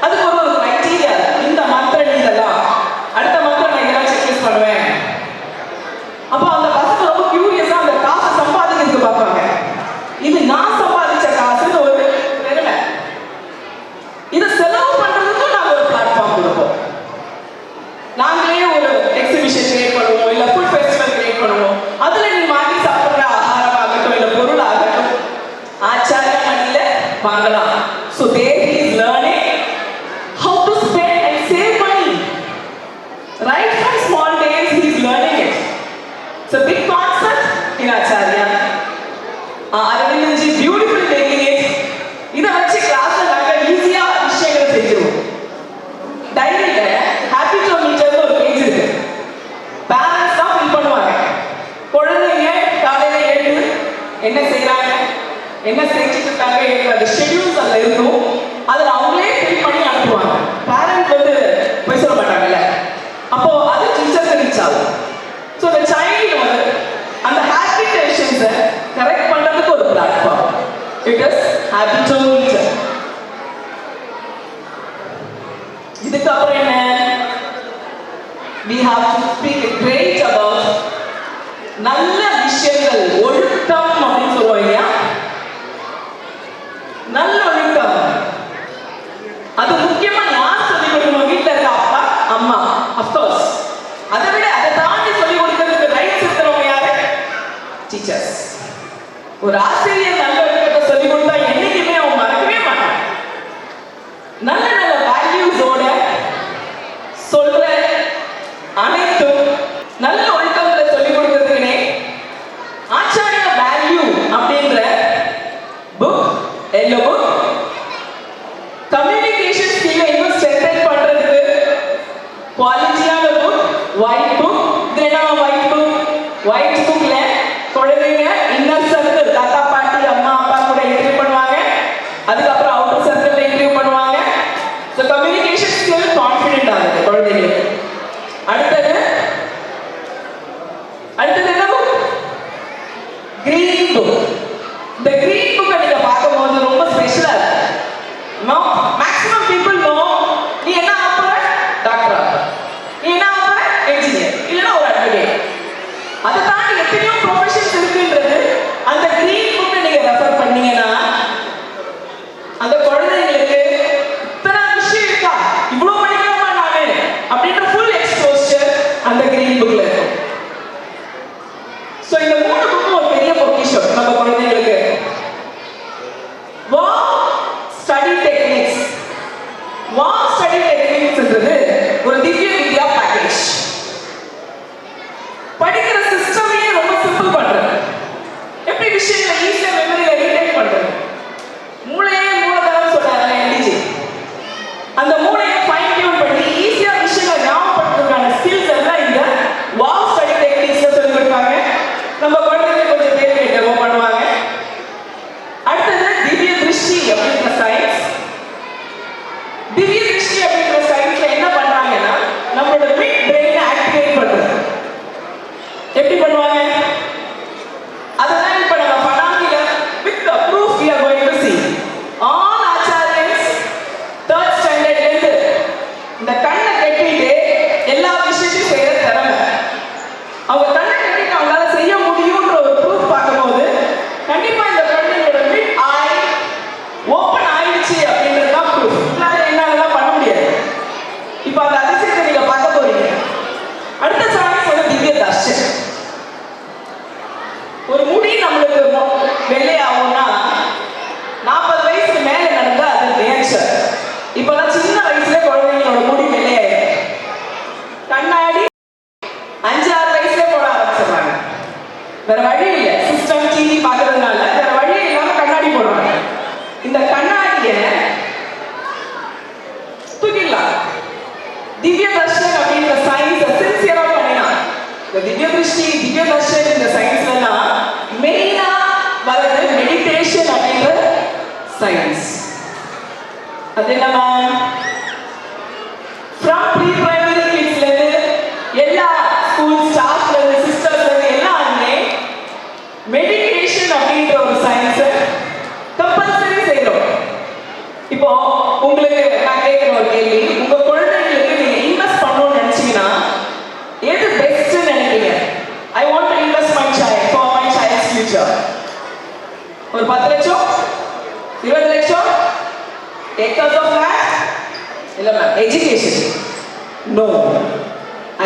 அதுக்கு ஒரு கிரைட்டீரியா. இந்த மந்த்ல இதெல்லாம், அடுத்த மந்த்ல நான் இதெல்லாம் செக்லிஸ்ட் பண்ணுவேன். அப்போ அந்த பசங்க ரொம்ப கியூரியஸா அந்த காசை சம்பாதிக்கிறதுக்கு பார்ப்பாங்க. இது நான் சம்பாதிச்ச காசுன்னு ஒரு பெருமை. இதை செலவு பண்றதுக்கும் நாங்கள் ஒரு பிளாட்ஃபார்ம் கொடுப்போம். நாங்களே ஒரு எக்ஸிபிஷன் கிரியேட் பண்ணுவோம், இல்ல ஃபுட் ஃபெஸ்டிவல் கிரியேட் பண்ணுவோம். அதுல நீ வாங்கி சாப்பிடுற ஆகாரம் ஆகட்டும் இல்ல பொருள் ஆகட்டும் ஆச்சாரிய மணியில வாங்கலாம். So there he is learning how to spend and save money. Right from small days he is learning it. It's a big concept in Acharya. Arvindanji beautiful taking it. இத வச்சு கிளாஸ்ல நாங்க ஈஸியா விஷயங்களை செஞ்சிருவோம். டைரியில ஹாபிட்டோமீட்டர்னு ஒரு பேஜ் இருக்கு. பேரண்ட்ஸ் தான் ஃபில் பண்ணுவாங்க. குழந்தைங்க காலையில எழுந்து என்ன செய்யறாங்க, என்ன செஞ்சுட்டு இருக்காங்க, அந்த ஷெட்யூல்ஸ் அதுல இருக்கும். அதுல அவங்களே ஃபில் பண்ணி அனுப்புவாங்க. பேரண்ட் வந்து போய் சொல்ல மாட்டாங்கல்ல. அப்போ அது டீச்சருக்கு ரீச் ஆகும். ஸோ அந்த சைல்டு வந்து அந்த ஹாபிட்டேஷன்ஸை கரெக்ட் பண்றதுக்கு ஒரு பிளாட்ஃபார்ம். It is ஹாபிட்டோமீட்டர். இதுக்கப்புறம் என்ன? we have to speak great about நல்ல விஷயங்கள், ஒழுக்கம் அப்படின்னு சொல்லுவோம் இல்லையா? நல்ல ஒழுக்கம் அது முக்கியமா யார் சொல்லிக் கொடுக்கணும்? வீட்டுல இருக்க அப்பா அம்மா. அப்கோர்ஸ் அதை விட அதை தாண்டி சொல்லிக் கொடுக்கறதுக்கு ரைட்ஸ் இருக்கிறவங்க யாரு? டீச்சர்ஸ். ஒரு ஆசிரியர் நல்ல ஒழுக்கத்தை சொல்லிக் கொடுத்தா என்னைக்குமே அவங்க மறக்கவே மாட்டாங்க. நல்ல நல்ல வேல்யூஸோட சொல்ற அனைத்தும் நல்ல ஒழுக்கங்களை சொல்லிக் கொடுக்கறதுக்குனே ஆச்சாரிய வேல்யூ அப்படின்ற புக், எல்லோ புக், கம்யூனிகேஷன் ஸ்கில்லை இன்னும் ஸ்ட்ரென்தன் பண்றதுக்கு குவாலிட்டியான புக், ஒயிட் புக். இது என்ன ஒயிட் புக்? ஒயிட் புக்ல குழந்தைங்க இன்னர் சர்க்கிள், தாத்தா பாட்டி அம்மா அப்பா கூட இன்டர்வியூ பண்ணுவாங்க. அதுக்கப்புறம் அவுட்டர் சர்க்கிள்ல இன்டர்வியூ பண்ணுவாங்க. ஸோ கம்யூனிகேஷன் ஸ்கில் கான்ஃபிடென்ட் ஆகுது குழந்தைங்களுக்கு. அடுத்தது என்ன புக்? Green book. இந்த கிரீன் புக்கை நீங்க பார்க்கும்போது ரொம்ப ஸ்பெஷலா இருக்கு. மேக்ஸிமம் பீப்புள் நோ நீ என்ன ஆகுற? டாக்டர் ஆகுற, நீ என்ன ஆகுற? என்ஜினியர், இல்லைன்னா ஒரு அட்வொகேட். அதை தாண்டி எத்தனையோ ப்ரொஃபஷன்ஸ் இருக்குன்றது அந்த கிரீன் புக்கை நீங்க ரெஃபர் பண்ணீங்கன்னா அந்த குழந்தைங்களுக்கு இத்தனை விஷயம் இருக்கா, இவ்வளவு படிக்கணுமா நானு அப்படின்ற ஃபுல் எக்ஸ்போஷர் அந்த கிரீன் புக்ல இருக்கும். சோ இந்த 3 புக்கும் ஒரு பெரிய பொக்கிஷம் நம்ம குழந்தைங்களுக்கு. Warm study techniques. Warm study டெக்னிக்ஸ்ன்றது ஒரு திவ்ய வித்யா பேக்கேஜ். படிக்கிற சிஸ்டமே ரொம்ப சிம்பிள் பண்றது. எப்படி விஷயங்களை ஈஸியா மெமரியில ரீடைன் பண்றது. மூளையே மூலதனம் சொல்றாங்க எல்டிஜி. அந்த மூளையை ஃபைன் டியூன் பண்ணி ஈஸியா விஷயங்களை ஞாபகப்படுத்துறதுக்கான ஸ்கில்ஸ் எல்லாம் இந்த வார்ம் ஸ்டடி டெக்னிக்ஸ்ல சொல்லி கொடுப்பாங்க. நம்ம குழந்தைங்க கொஞ்சம் தேடி டெமோ பண்ணுவாங்க. அடுத்தது திவ்ய திருஷ்டி அப்படின்ற சயின்ஸ். திவ்ய திருஷ்டி அப்படின்ற சயின்ஸ்ல என்ன பண்றாங்கன்னா நம்மளோட மிட் பிரெயினை ஆக்டிவேட் பண்றது. எப்படி பண்ணுவாங்க? அதெல்லாம் இப்ப நம்ம படாமில with the proof we are going to see. All Acharyans 3rd standard இருந்து இந்த கண்ணை கட்டிட்டு எல்லா விஷயத்தையும் செய்யற திறமை. அவங்க கண்ணை கட்டிட்டு அவங்களால செய்ய முடியும்ன்ற ஒரு ப்ரூஃப் பார்க்கும்போது கண்டிப்பா இந்த குழந்தைங்களோட மிட் ஐ ஓப்பன் ஆயிடுச்சு அப்படின்றது தான் ப்ரூஃப். என்னாலலாம் பண்ண முடியாது. இப்போ அந்த அதிசயத்தை நீங்க பார்க்க போறீங்க. அடுத்த சான்ஸ் வந்து திவ்ய தர்ஷன். ஒரு முடி நம்மளுக்கு வெள்ளையாகும்னா 40 வயசுக்கு மேல நடந்தா அது நேச்சர். இப்பெல்லாம் சின்ன வயசுல குழந்தைங்களோட முடி வெள்ளையாயிடும். கண்ணாடி தூக்காதீங்க, தூக்கிடலாம். திவ்ய தர்ஷன் அப்படின்ற சயின்ஸ் சின்சியரா பண்ணினா இந்த திவ்ய திருஷ்டி திவ்ய தர்ஷன் இந்த சயின்ஸ்லாம் மெயினா வரது மெடிடேஷன் அப்படின்ற சயின்ஸ். அது என்னமா ஃப்ரம் ப்ரீ பிரைமரி கிட்ஸ்ல இருந்து எல்லா ஸ்கூல் ஸ்டாஃப்ல இருந்து சிஸ்டர்ஸ்ல இருந்து எல்லாருமே மெடிடேஷன் அப்படின்ற ஒரு சயின்ஸை கம்பல்சரி செய்யறோம். இப்போ உங்களுக்கு நான் கேட்கிற ஒரு கேள்வி, உங்க குழந்தைங்களுக்கு நீங்க இன்வெஸ்ட் பண்ணணும்னு நினைச்சீங்கன்னா எது பெஸ்ட் நினைக்கிறீங்க? I want to invest my child for my child's future. ஒரு 10 லட்சம் 20 லட்சம் acres of land இல்ல ma'am education. No,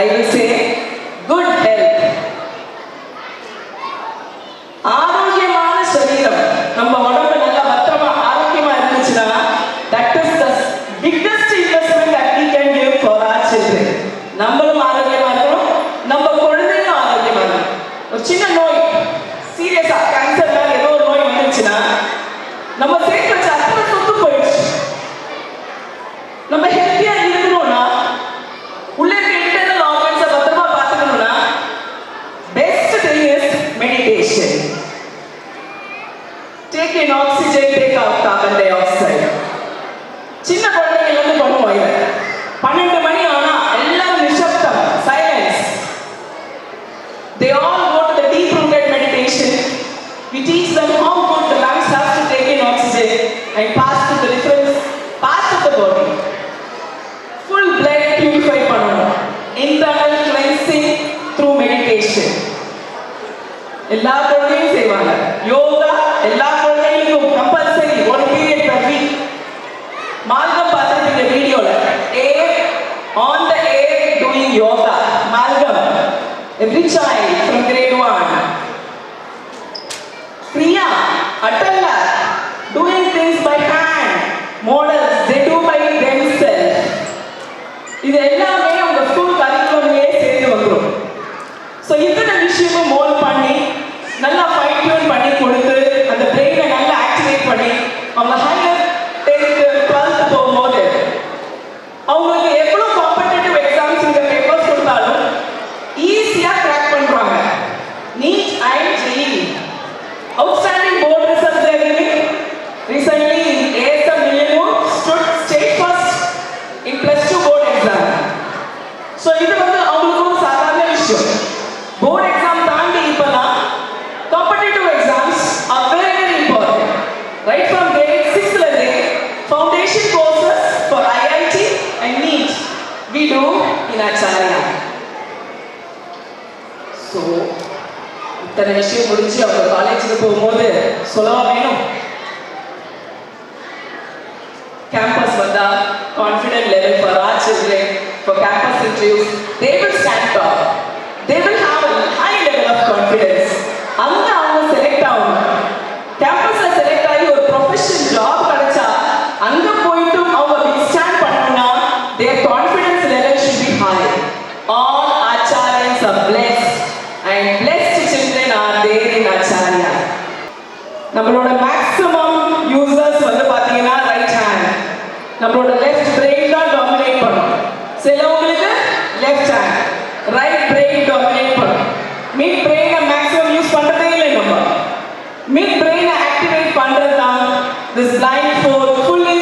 I will say good health. ஆரோக்கியமான சரீரம், நம்ம உடம்பு நல்லா பத்திரமா ஆரோக்கியமா இருந்துச்சுன்னா that is the biggest investment that we can give for our children. நம்மளும் ஆரோக்கியமா இருக்கணும், நம்ம குழந்தைகளும் ஆரோக்கியமா இருக்கணும். ஒரு சின்ன நோய் சீரியஸா கேன்சர் மாதிரி ஏதோ ஒரு நோய் வந்துச்சுன்னா நம்ம சேர்த்து வச்ச அத்தனை சொத்து போயிடுச்சு. நம்ம ஹெல்த்தியா இருக்கணும்னா உள்ள இருக்க இன்டர்னல் ஆர்கன்ஸை பத்திரமா பார்த்துக்கணும்னா best thing is meditation. Take in oxygen, take out carbon dioxide. சின்ன குழந்தைகள் வந்து பண்ணுவோம் இதை. 12 மணி ஆனா எல்லாரும் நிசப்தம், silence. They all go to the deep rooted meditation. We teach them how good the lungs have to take in oxygen and pass to the different parts of the body. Full blood purify பண்ணணும். Internal cleansing through meditation. எல்லா குழந்தையும் செய்வாங்க. யோகா எல்லா குழந்தைகளுக்கும் compulsory ஒரு period per week. Malcolm பார்த்துருப்பீங்க வீடியோல, on the air doing yoga. Malcolm every child from grade 1. Priya, Atala doing things by hand. Models they do by themselves. இது எல்லாமே உங்க ஸ்கூல் கரிக்குலம்லயே சேர்த்து வந்துடும். ஸோ இத்தனை விஷயமும் மோல்ட் பண்ணி நல்லா ஃபைன் டியூன் பண்ணி கொடுத்து அந்த பிரெயினை நல்லா ஆக்டிவேட் பண்ணி அவங்க ஹையர் 10th 12th போகும்போது அவங்களுக்கு எவ்வளோ காம்படிட்டிவ் எக்ஸாம்ஸ் இந்த பேப்பர்ஸ் கொடுத்தாலும் ஈஸியாக கிராக் பண்ணுறாங்க. NEET and JEE outstanding board results they are giving. Recently ASM Millennium stood state first in +2 board exam. So இது வந்து அவங்களுக்கு ஒரு சாதாரண விஷயம். Board exam தாண்டி இப்பலாம் competitive exams are very very important. Right from grade 6 ல இருந்து foundation courses for IIT and NEET we do in Acharya. So இத்தனை விஷயம் முடிச்சு அவங்க காலேஜுக்கு போகும்போது சொல்லவா வேணும்? கேம்பஸ் வந்தா confident level for our children for campus interviews they will stand up, they will have a high level of confidence. அங்க அவங்க செலக்ட் ஆகணும். கேம்பஸ்ல செலக்ட் ஆகி ஒரு ப்ரொஃபஷனல் ஜாப் கிடைச்சா அங்க போயிட்டு அவங்க பிக் ஸ்டாண்ட் பண்ணணும்னா their confidence level should be high. All Acharyas are blessed and blessed children are there in Acharya. நம்மளோட மேக்ஸிமம் யூசர்ஸ் வந்து பாத்தீங்கன்னா ரைட் ஹேண்ட், நம்மளோட லெஃப்ட் பிரெயின் தான் டாமினேட் பண்ணும். சிலவங்களுக்கு left hand, right brain dominate பண்ணும். Mid பிரெயினை maximum use பண்றதே இல்லை. நம்ம மிட் பிரெயினை ஆக்டிவேட் பண்றது தான் this blindfold fully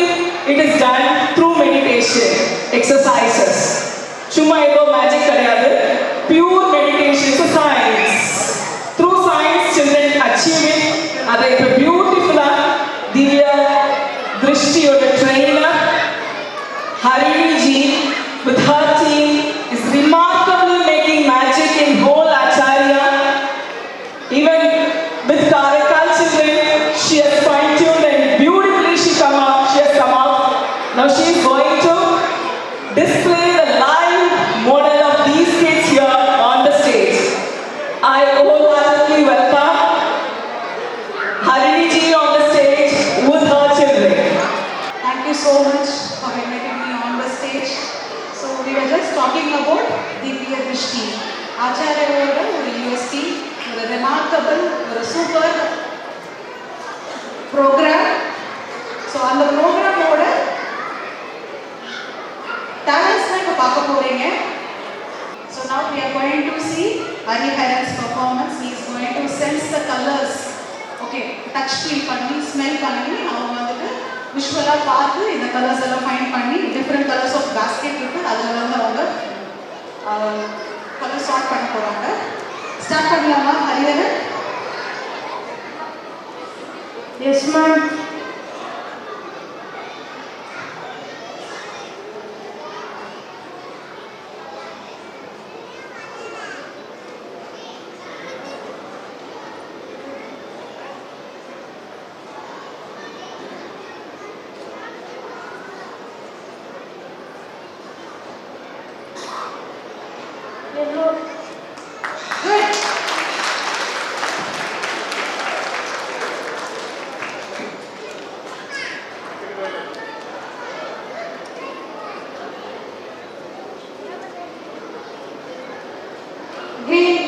it is done through meditation exercises. சும்மா ஏதோ மேஜிக் கிடையாது, pure meditation science. through science children achieve it. அதை இப்போ பியூட்டிஃபுல்லா திவ்யா திருஷ்டியோட trainer Harini ji with her team is remarkably making magic in whole Acharya. Even with Karakal children she has fine-tuned and beautifully she has come out. Now she is going to display the live model of these kids here on the stage. I wholeheartedly welcome Harini ji on the stage with her children. Thank you so much for inviting me on the stage. So we were just talking about Divya Drishti. Acharyayoda ஒரு USP, ஒரு remarkable, ஒரு super program. So அந்த ப்ரோக்ராமோட talents தான் இப்போ பார்க்க போறீங்க. So now we are going to see Hariharan's performance. He is going to sense the colors. Okay, touch feel பண்ணி smell பண்ணி அவங்க வந்துட்டு விஷுவலா பார்த்து இந்த கலர்ஸ் எல்லாம் ஃபைண்ட் பண்ணி டிஃப்ரெண்ட் கலர்ஸ் ஆஃப் பாஸ்கெட் இருக்கு அதில் வந்து அவங்க கலர் சார்ட் பண்ண போறாங்க. ஸ்டார்ட் பண்ணலாமா Hariharan? Yes ma'am. Yellow. Good. Green.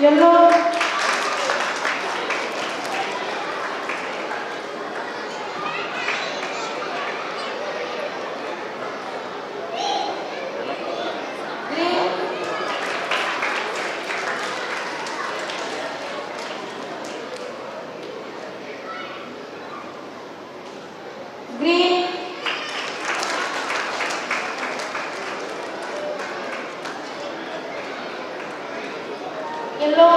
Yellow. Green. Yellow.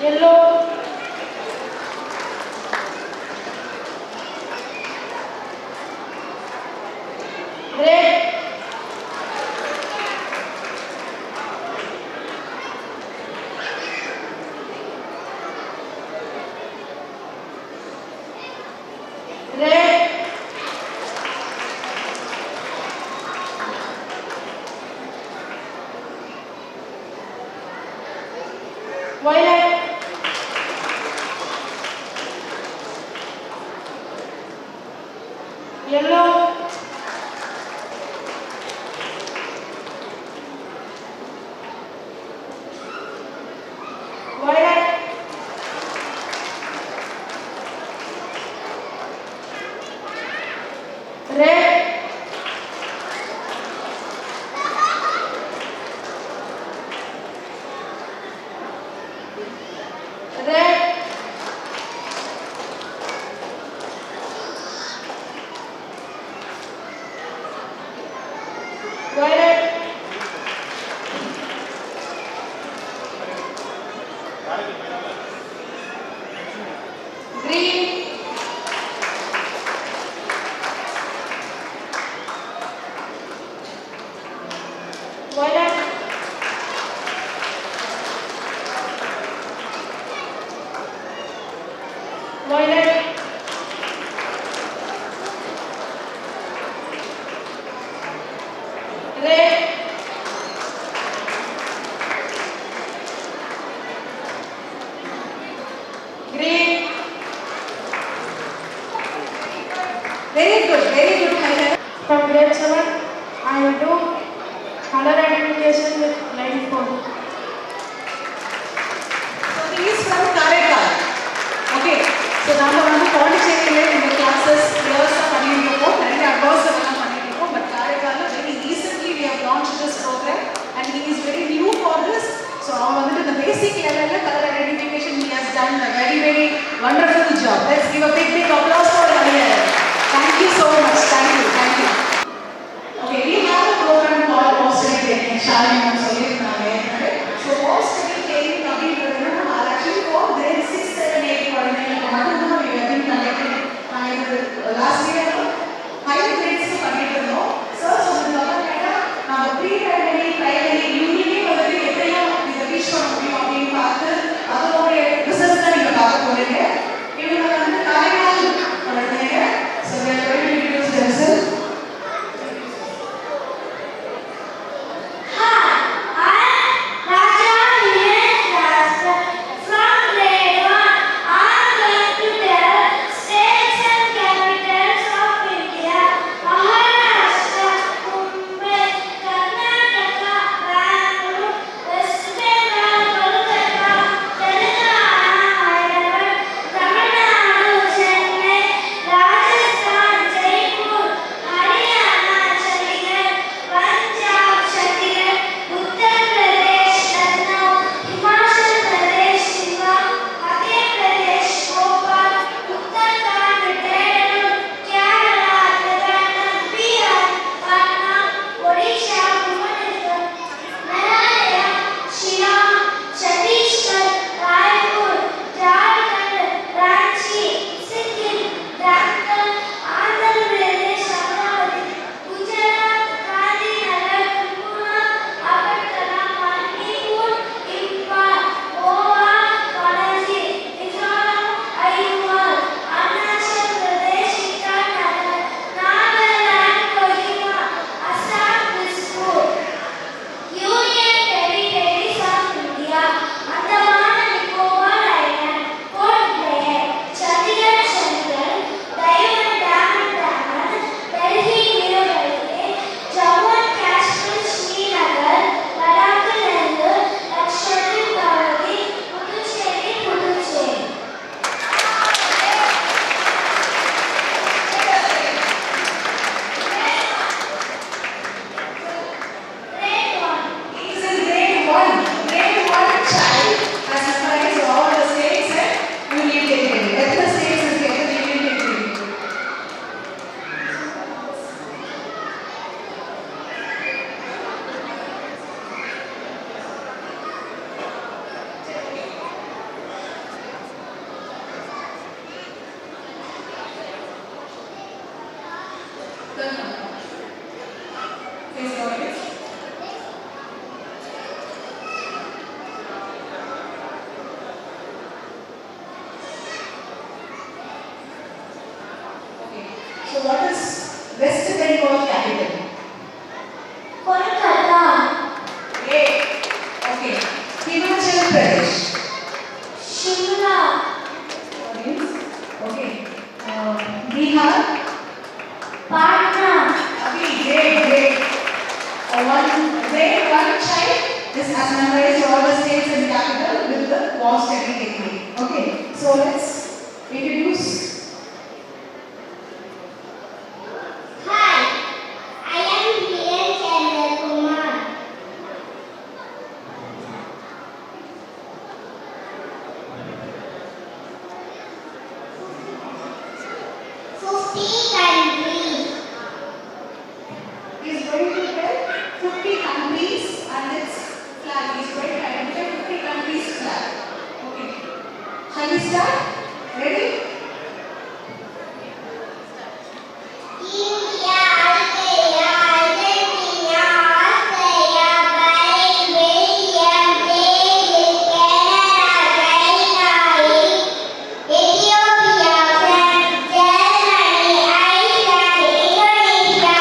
Yellow. Red. Red. Violet. Yellow. Violet. Red. Red. Violet. Green. Violet. Violet. Red. Green. Very good, Hariharan. From grade 7, I will do color identification with line 4. So he is from Karaikal. Okay. So நாம வந்து பாண்டிச்சேரியில இந்த classes இலவசமா பண்ணிட்டு இருக்கோம். நிறைய advance எல்லாம் பண்ணிட்டு இருக்கோம். But Karaikal very recently we have launched this program and he is very new for this. So அவன் வந்துட்டு இந்த basic level color identification he has done a very wonderful job. Let's give a big applause for Hariharan. Thank you so much. Thank you. Okay, we have a program called Post-study training. Shalini ma'am சொல்லிருந்தாங்க. So post-study training அப்படிங்கிறது நம்ம actually for grade 6, 7, 8 குழந்தைகளுக்கு மட்டும்தான் we have been conducting. நான் இது last year higher grades பண்ணிட்டு இருந்தோம். Sir சொன்னதுக்கப்புறம் கேட்டா நம்ம pre-primary, primary, யூனிட்லயே வந்துட்டு எப்படிலாம் இதை ரீச் பண்ண முடியும் அப்படின்னு பார்த்து அதோட ரிசல்ட் தான் நீங்க பார்க்க போறீங்க. இவங்க வந்து காரைக்கால் குழந்தைங்க. So we are going to introduce themselves. So what is West Bengal capital? Kolkata. Great. Okay. Himachal Pradesh. Shimla. Audience. Okay. Bihar. Patna. Okay, great. One child is has memorized all the states and capital with the war study technique. Okay, so let's introduce. Hi, I am Hiren Chandra Kumar. He is going to tell 50 countries and its flag. He is going to identify 50 countries flag. Okay. Shall we start? Ready? India, Australia, Argentina, Australia, Bahrain, Belgium, Brazil, Canada, China, Ethiopia, France, Germany, Iceland, Indonesia,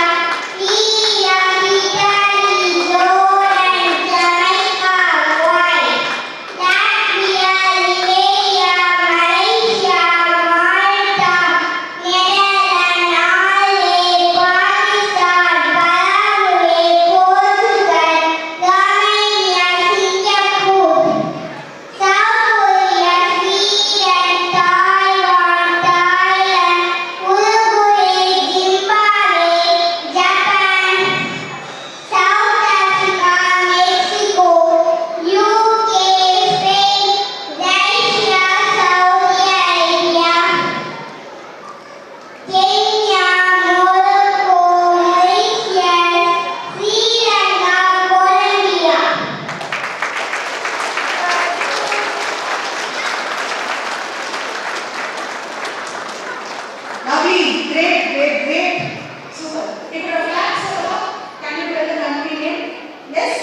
Syria, Italy, Jordan, Jamaica, Kuwait, Latvia, Lithuania, Malaysia, Malta, Netherlands, Norway, Pakistan, Paraguay, Portugal, Romania, Singapore, South Korea, Sweden, Taiwan, Thailand, Uruguay, Zimbabwe, Japan, South Africa, Mexico, UK, Spain, Russia, Saudi Arabia, Kenya, Morocco, Mauritius, Sri Lanka, Colombia. Lovely. Great. Super. If you are flag, can you tell the country name? Yes?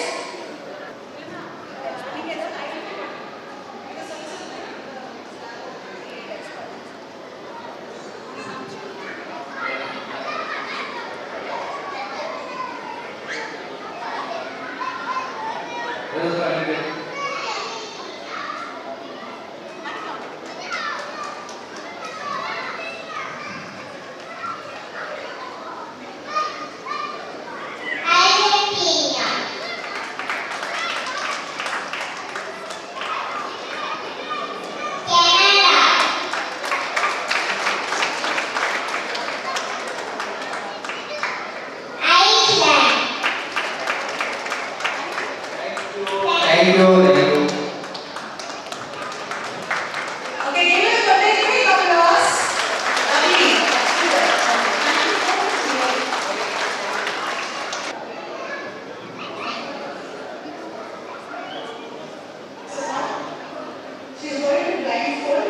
Argentina, Canada, Iceland. Thank you. Okay, give us a big applause. Lovely. So now, she is going to blindfold.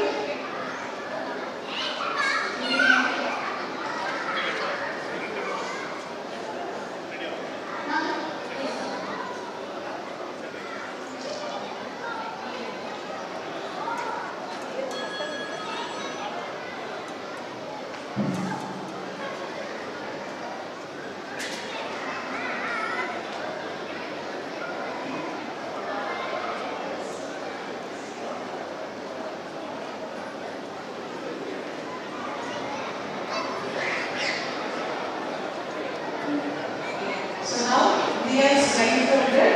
So now, Dia is blindfolded.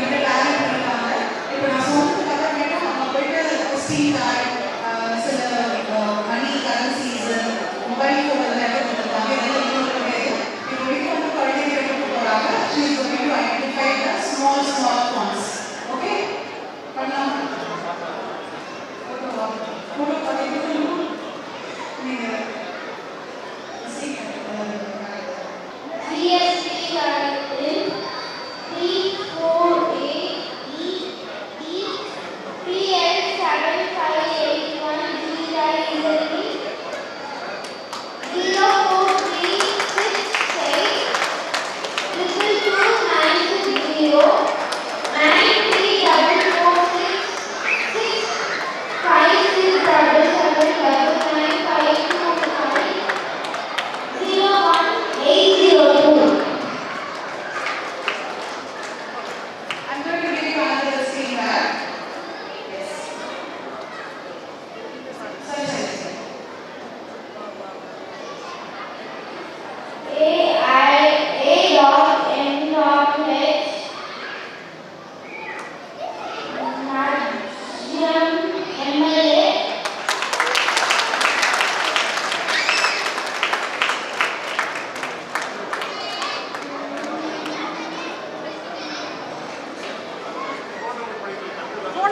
இந்த talent பண்ணிருக்காங்க. இப்போ நான் சொன்னதுக்கு அப்புறமேட்டு நம்ம போயிட்டு steam card, சில மணி currencies, mobile phone எல்லாம் கொடுத்துருக்காங்க. இதெல்லாம் இன்னொரு கிடையாது. இப்போ வீட்டுக்கு வந்து குழந்தைங்க எடுத்து போகிறாங்க. She is going to identify the small fonts. Okay? பண்ணலாம். ஃபோட்டோ பார்த்துட்டு நீங்கள் CSP is 348 EE PL 75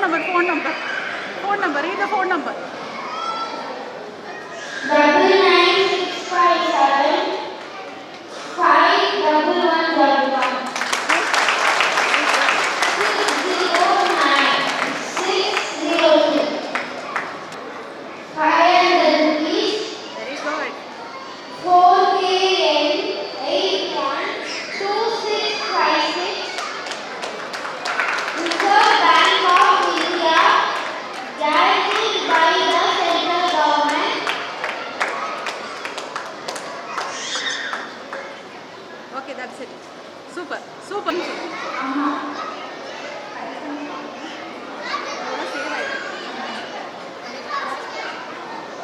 phone number. Read the phone number. 99657 51111 609 602 500 rupees. Very good. 4KN 812656 Reserve Bank of India, guaranteed by the central government. Okay, that's it. Super. Super.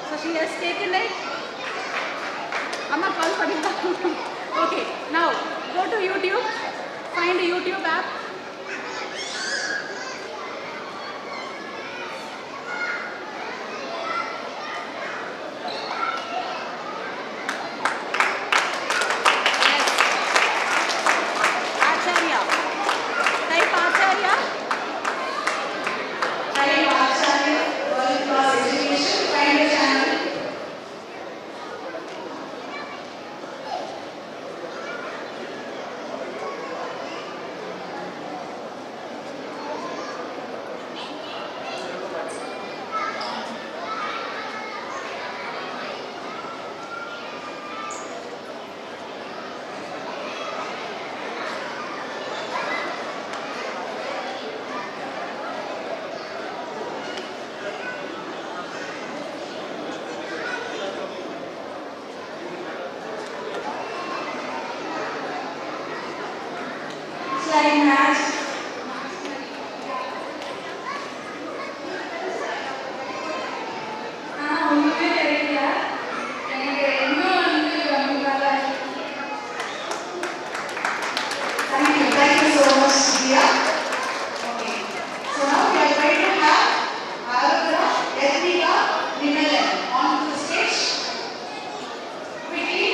So she has taken it. Amma call padinga. Okay, now go to YouTube. Find a YouTube app. Acharya. Type Acharya. Type Acharya. World Class Education. Find the channel. Slide match. ஒண்ணுமே தெரியல எனக்கு இன்னும் வந்து ரொம்ப நல்லா இருக்கு. Thank you so much, Divya. Okay, so now we are going to have Aradhana, Edvika, Vimalan on the stage. Quickly.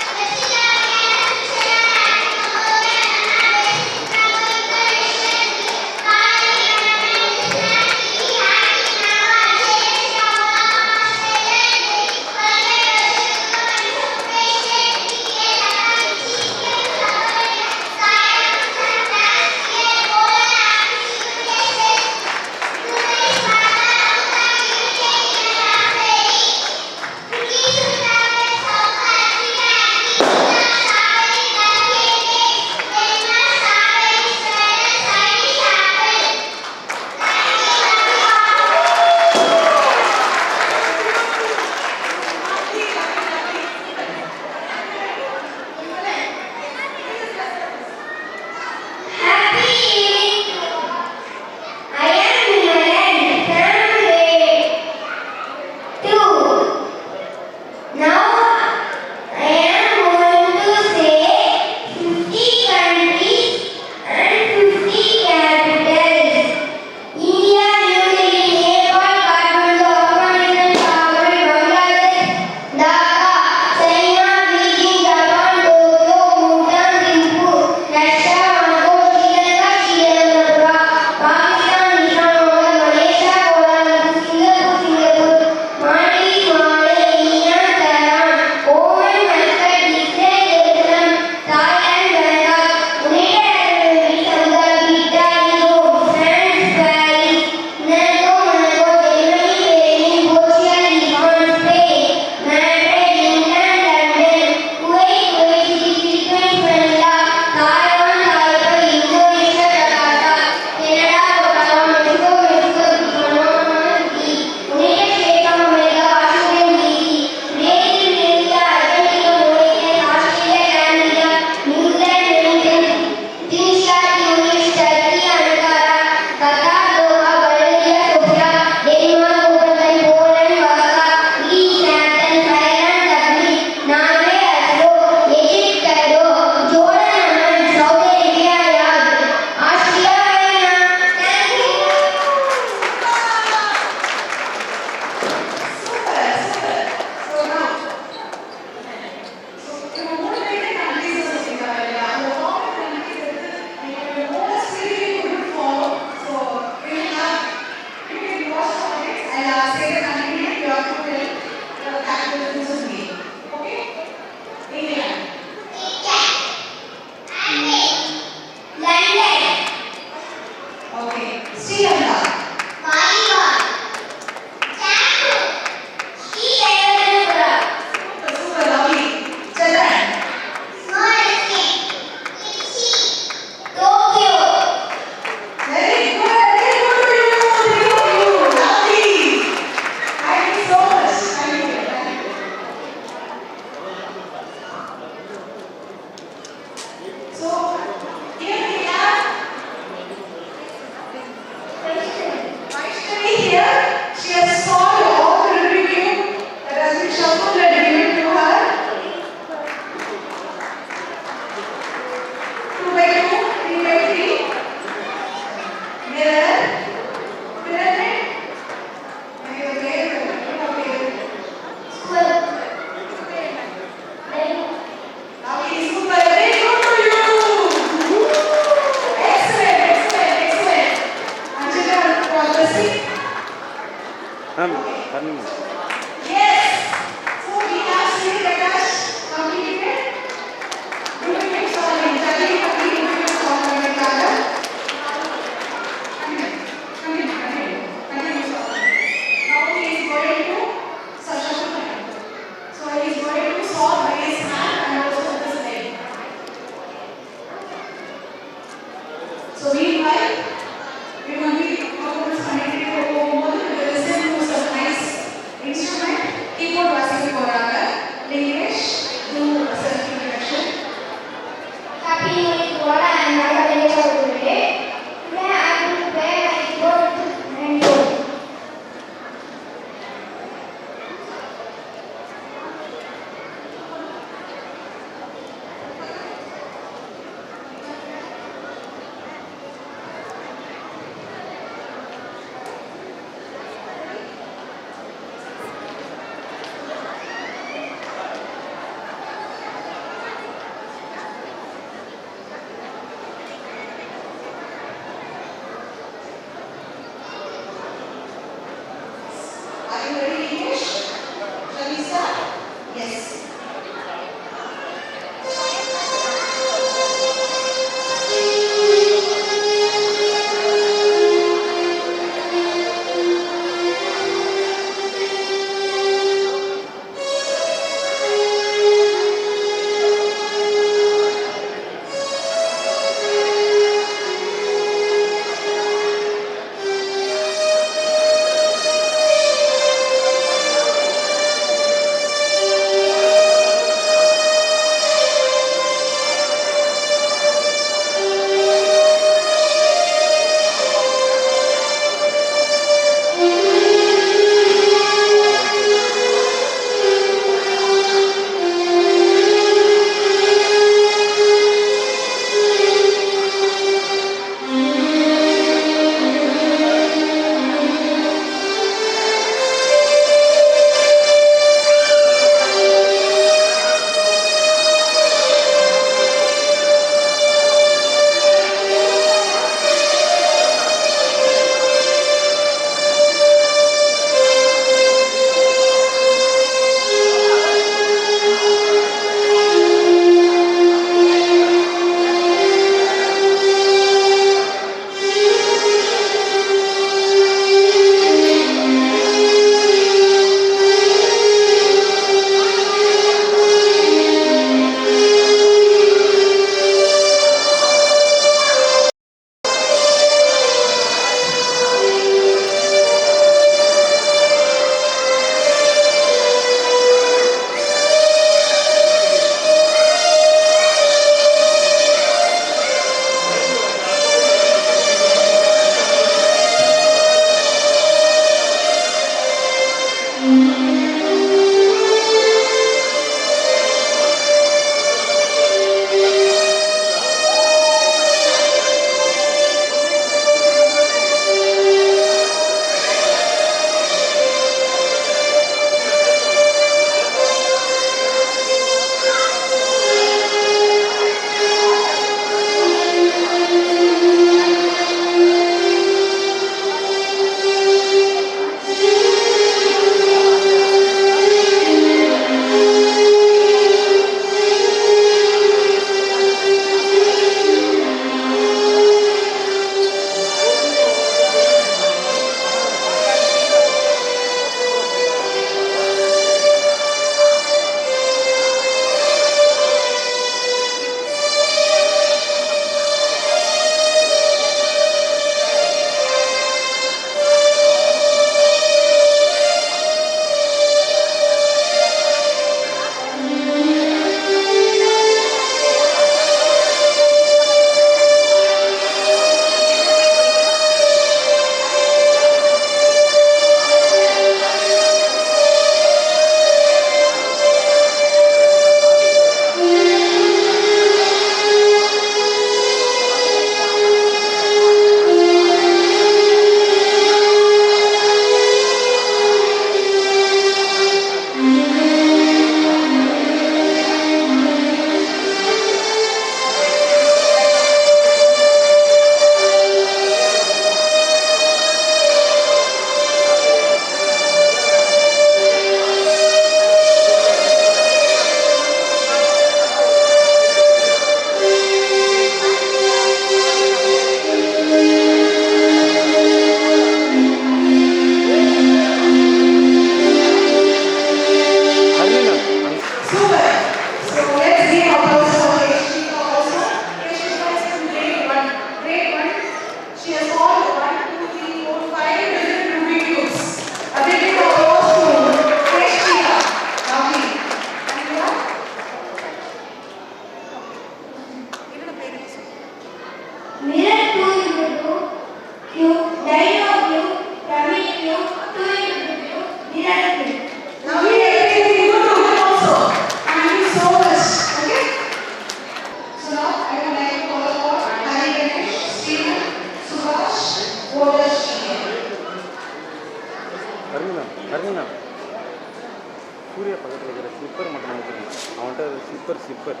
Slipper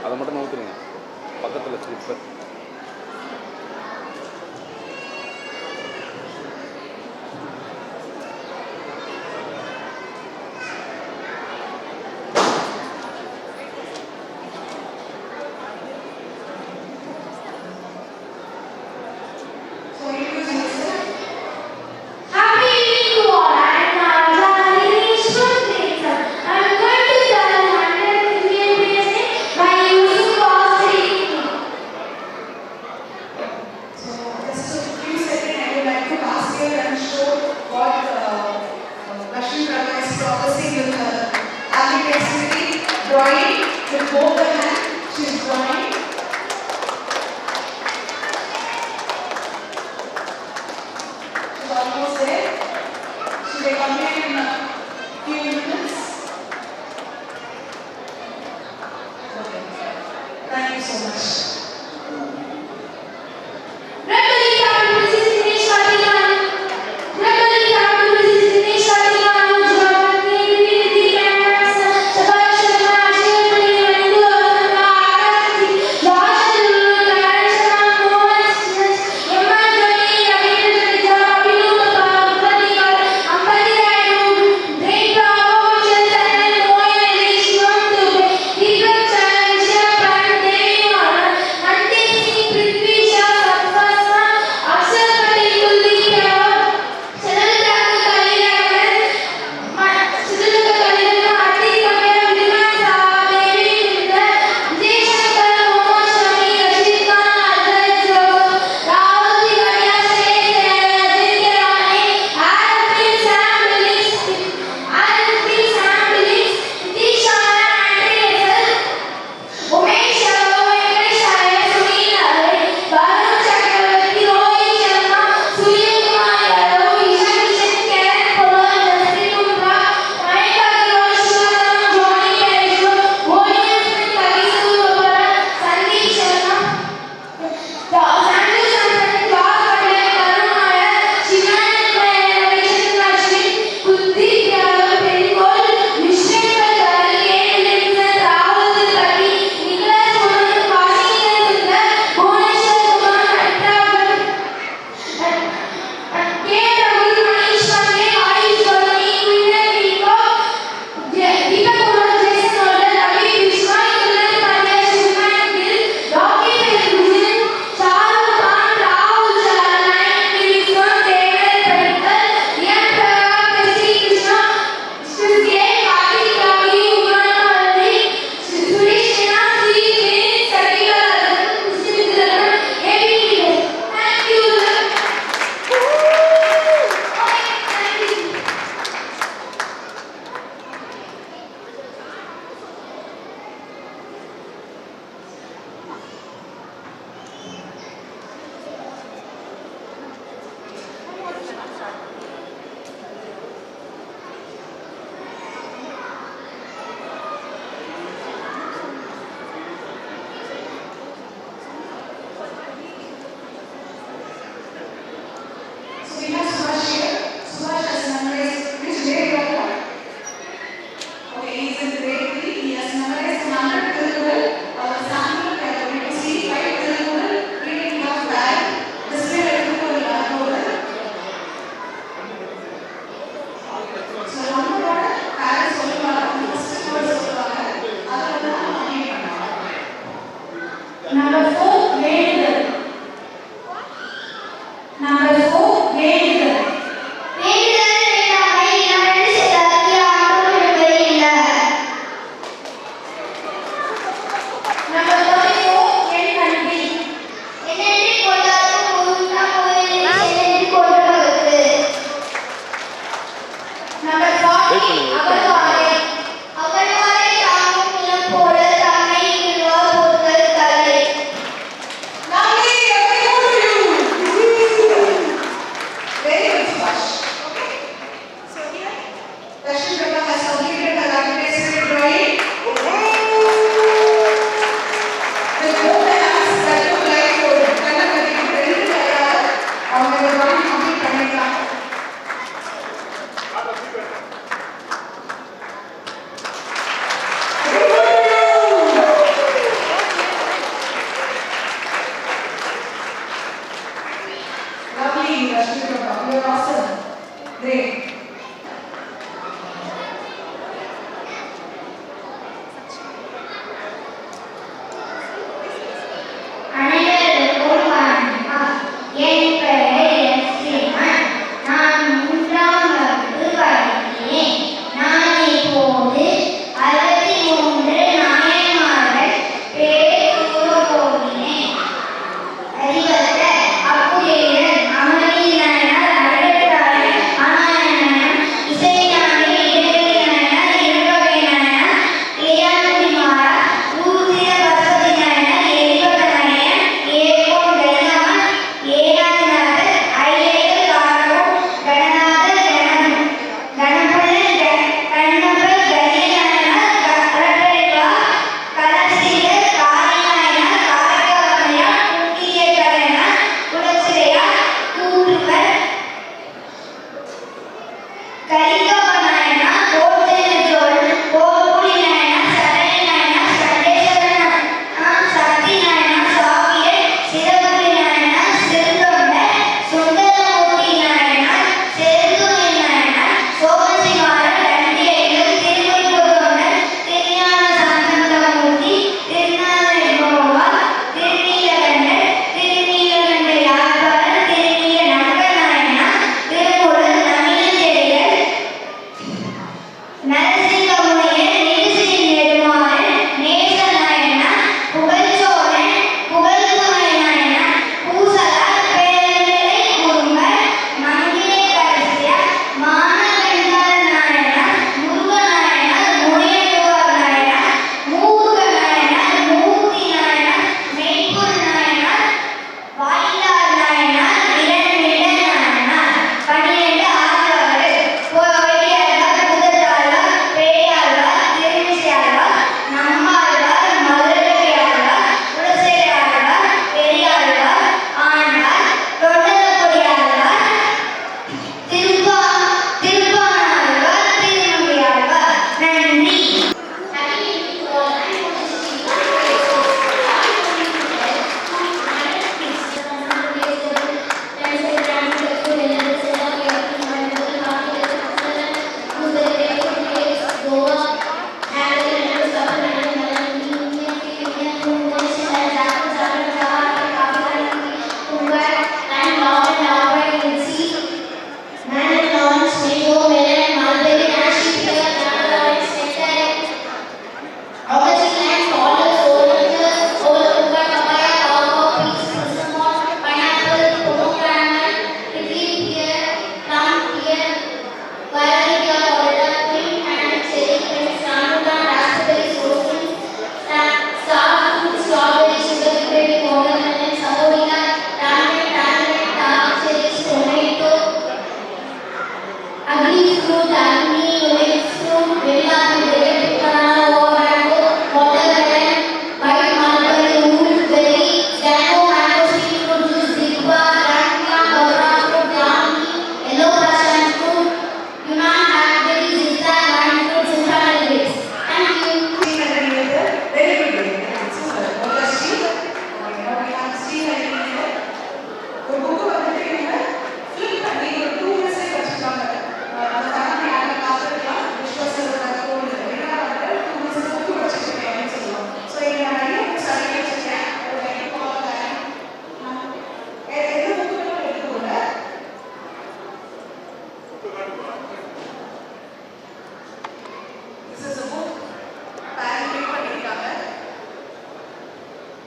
அதை மட்டும் நோத்துருங்க பக்கத்தில் slipper. Drawing with both the hands, she's drawing. She's almost there. She will complete in a few minutes. Okay. Thank you so much.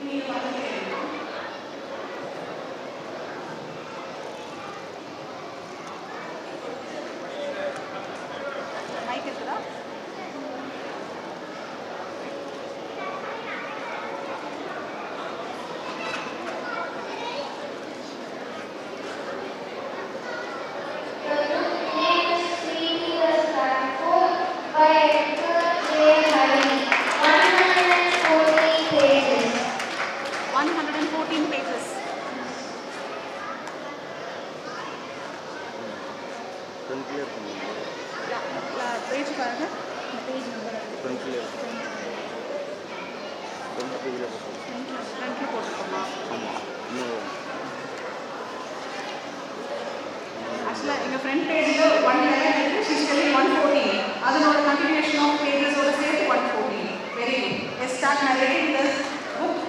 நீங்க பார்த்துட்டே இருக்கணும். Mic இருக்குதா? ஃப்ரண்ட்லேயே இருக்கும் page பாருங்க. Page number ஃப்ரண்ட்லேயே இருக்கும் ஃப்ரண்ட் பேஜில் போட்டு ஃப்ரண்ட்ல போட்டுருக்கோமா? ஆமாம் இன்னும் ஆக்சுவலாக எங்கள் ஃப்ரண்ட் பேஜில் 111 ஷீஸ் டெல்லிங் 114. அதனோட கண்டினியூஷன் ஆஃப் பேஜஸோட சேர்த்து 114. Very good. Let's start narrating this book.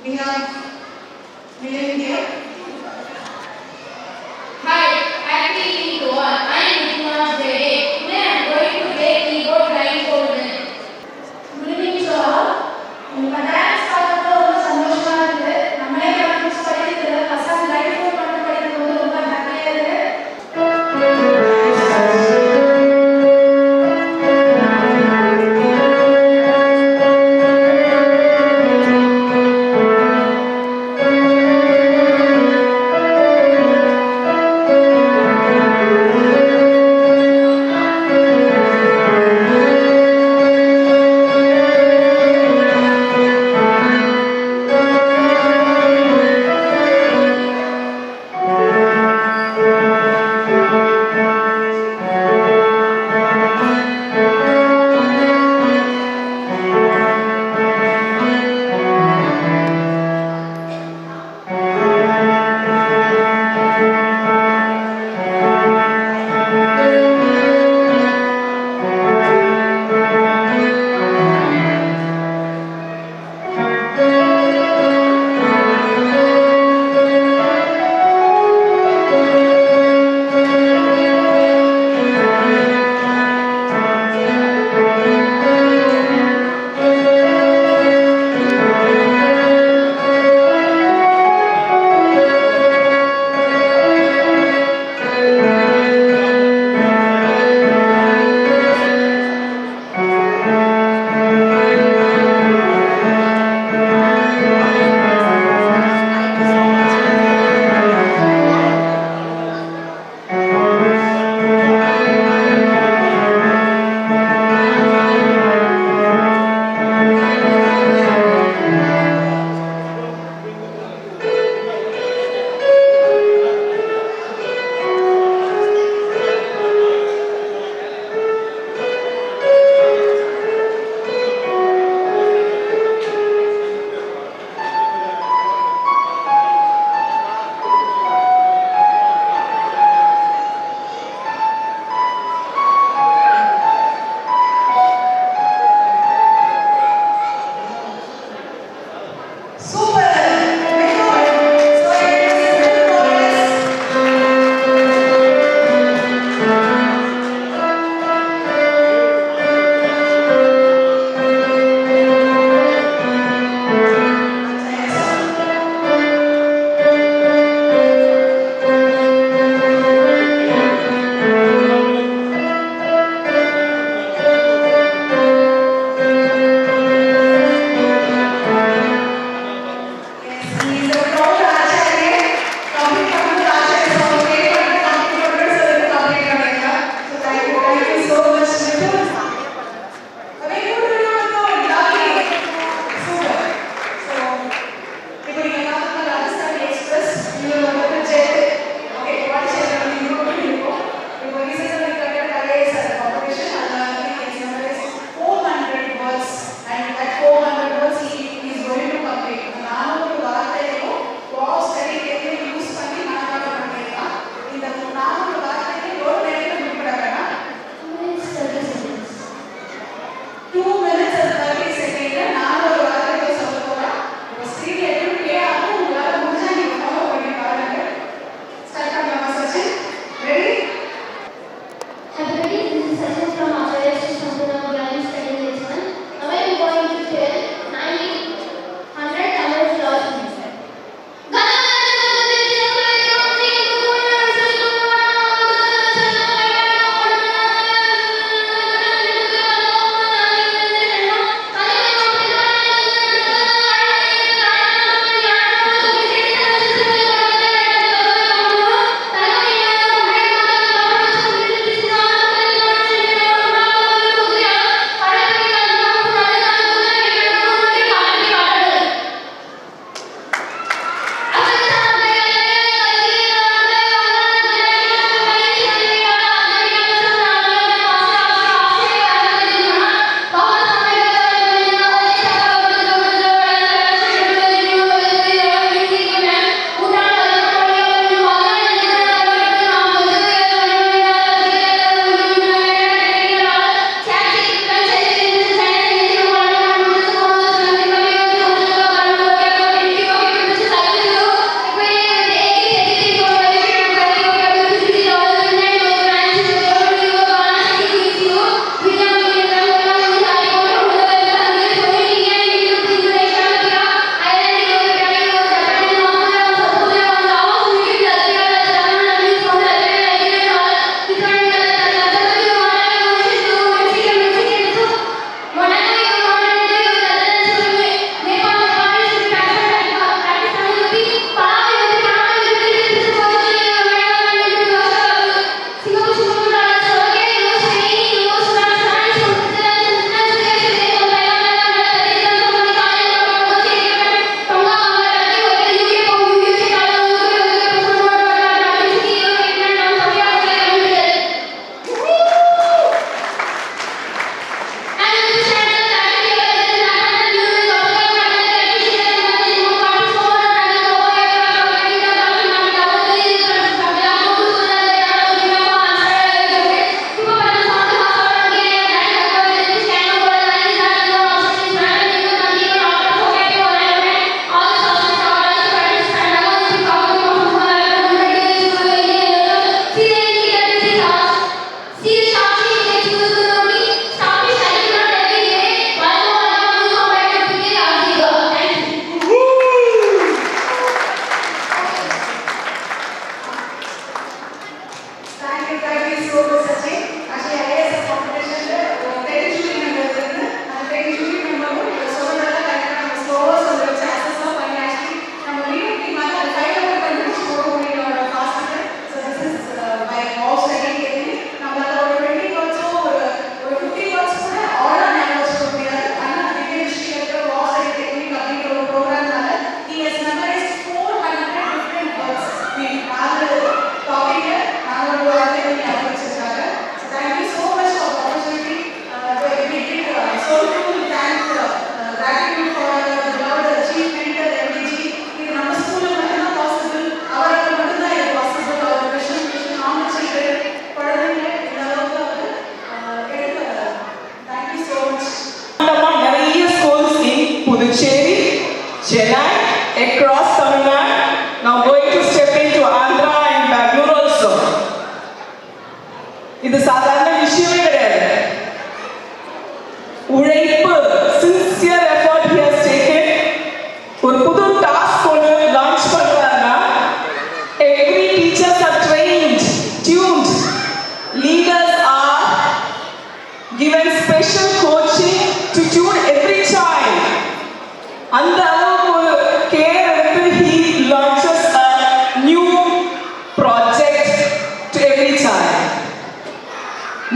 We have Milan here. Hi, happy Eid I am Ritma's Day. Today I am going to play keyboard blindfolded. Good evening to all. உங்க dance பார்க்கறது ரொம்ப சந்தோஷமா இருக்கு. நம்மளே dance படிக்கிறது பசங்க blindfold பண்ணி படிக்கிறது ரொம்ப ஹாப்பியா இருக்கு.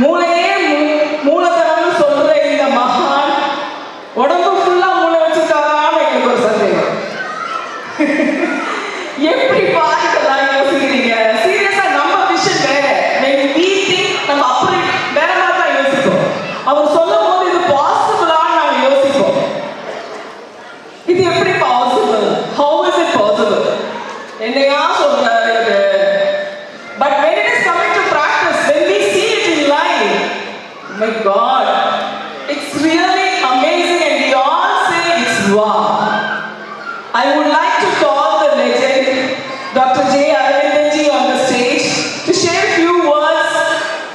மூளையே மூலதனம்னு சொல்ற இந்த மகான் உடம்பு ஃபுல்லா மூளை வச்சிருக்காரான்னு எனக்கு ஒரு சந்தேகம். எப்படி பாருங்கலாம் யோசிக்கிறீங்க? சீரியஸா நம்ம விஷன் வேற. நம்ம அப்படி வேற மாதிரி தான் யோசிப்போம். அவர் சொல்லும் போது இது பாசிபிளான்னு நாங்க யோசிப்போம். இது எப்படி possible? How is it possible? என்னையா சொல்றாரு இது? But when it is coming to practice, when we see it in life, my God, it's really amazing and we all say it's wow. I would like to call the legend Dr. J. Aravindan ji on the stage to share a few words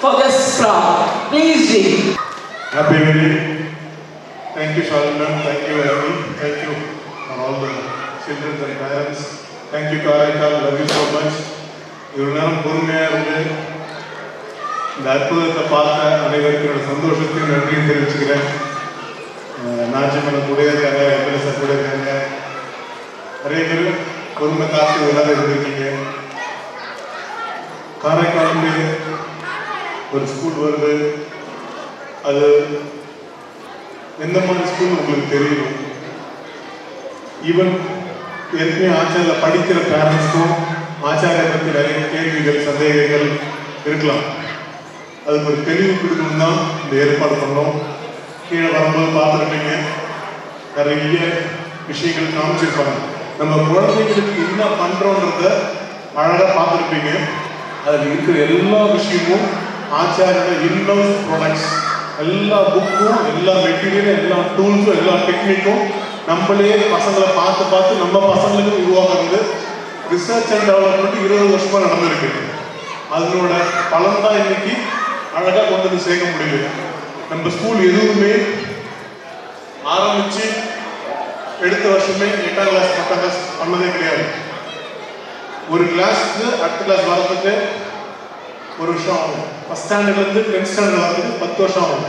for this crowd. Please, Ji. Happy wedding. Thank you, Shalina. Thank you, Amy. Thank you for all the children and parents. Thank you, Karaikal. Love you so much. இவ்வளோ நேரம் பொறுமையாக இருந்து இந்த அற்புதத்தை பார்த்த அனைவருக்கும் என்னோட சந்தோஷத்தையும் நன்றியும் தெரிவிச்சுக்கிறேன். நாச்சிமனை கூட இருக்காங்க, எம்எல்ஏ கூட இருக்காங்க, நிறைய பேர் பொறுமை காத்து எல்லாரும் இருந்திருக்கீங்க. காரைக்காலுடைய ஒரு ஸ்கூல் வருது, அது எந்த மாதிரி ஸ்கூல் உங்களுக்கு தெரியும். ஈவன் ஏற்கனவே ஆச்சாரியில் படிக்கிற பேரண்ட்ஸ்க்கும் ஆச்சாரியை பற்றி நிறைய கேள்விகள் சந்தேகங்கள் இருக்கலாம். அதுக்கு ஒரு தெளிவு கொடுக்கணும் தான் இந்த ஏற்பாடு பண்ணோம். கீழே வரும்போது பார்த்துருப்பீங்க, நிறைய விஷயங்கள் காமிச்சிருப்பாங்க. நம்ம குழந்தைங்களுக்கு என்ன பண்ணுறோன்றத அழகாக பார்த்துருப்பீங்க. அதில் இருக்கிற எல்லா விஷயமும் ஆச்சாரியோட இன்ஹவுஸ் ப்ராடக்ட்ஸ், எல்லா புக்கும், எல்லா மெட்டீரியலும், எல்லா டூல்ஸும், எல்லா டெக்னிக்கும் நம்மளே பசங்களை பார்த்து பார்த்து நம்ம பசங்களுக்கு உருவாக்குறது. ரிசர்ச் அண்ட் டெவலப்மெண்ட் 20 வருஷமாக நடந்திருக்கு. அதனோட பலன் தான் இன்னைக்கு அழகாக கொண்டு வந்து சேர்க்க முடியல. நம்ம ஸ்கூல் எதுவுமே ஆரம்பித்து எடுத்த வருஷமே 8ஆம் கிளாஸ் 10ஆம் கிளாஸ் பண்ணதே கிடையாது. ஒரு கிளாஸுக்கு அடுத்த கிளாஸ் வரதுக்கு 1 வருஷம் ஆகும். ஃபஸ்ட் ஸ்டாண்டர்ட்லேருந்து 10th ஸ்டாண்டர்ட் வரதுக்கு 10 வருஷம் ஆகும்.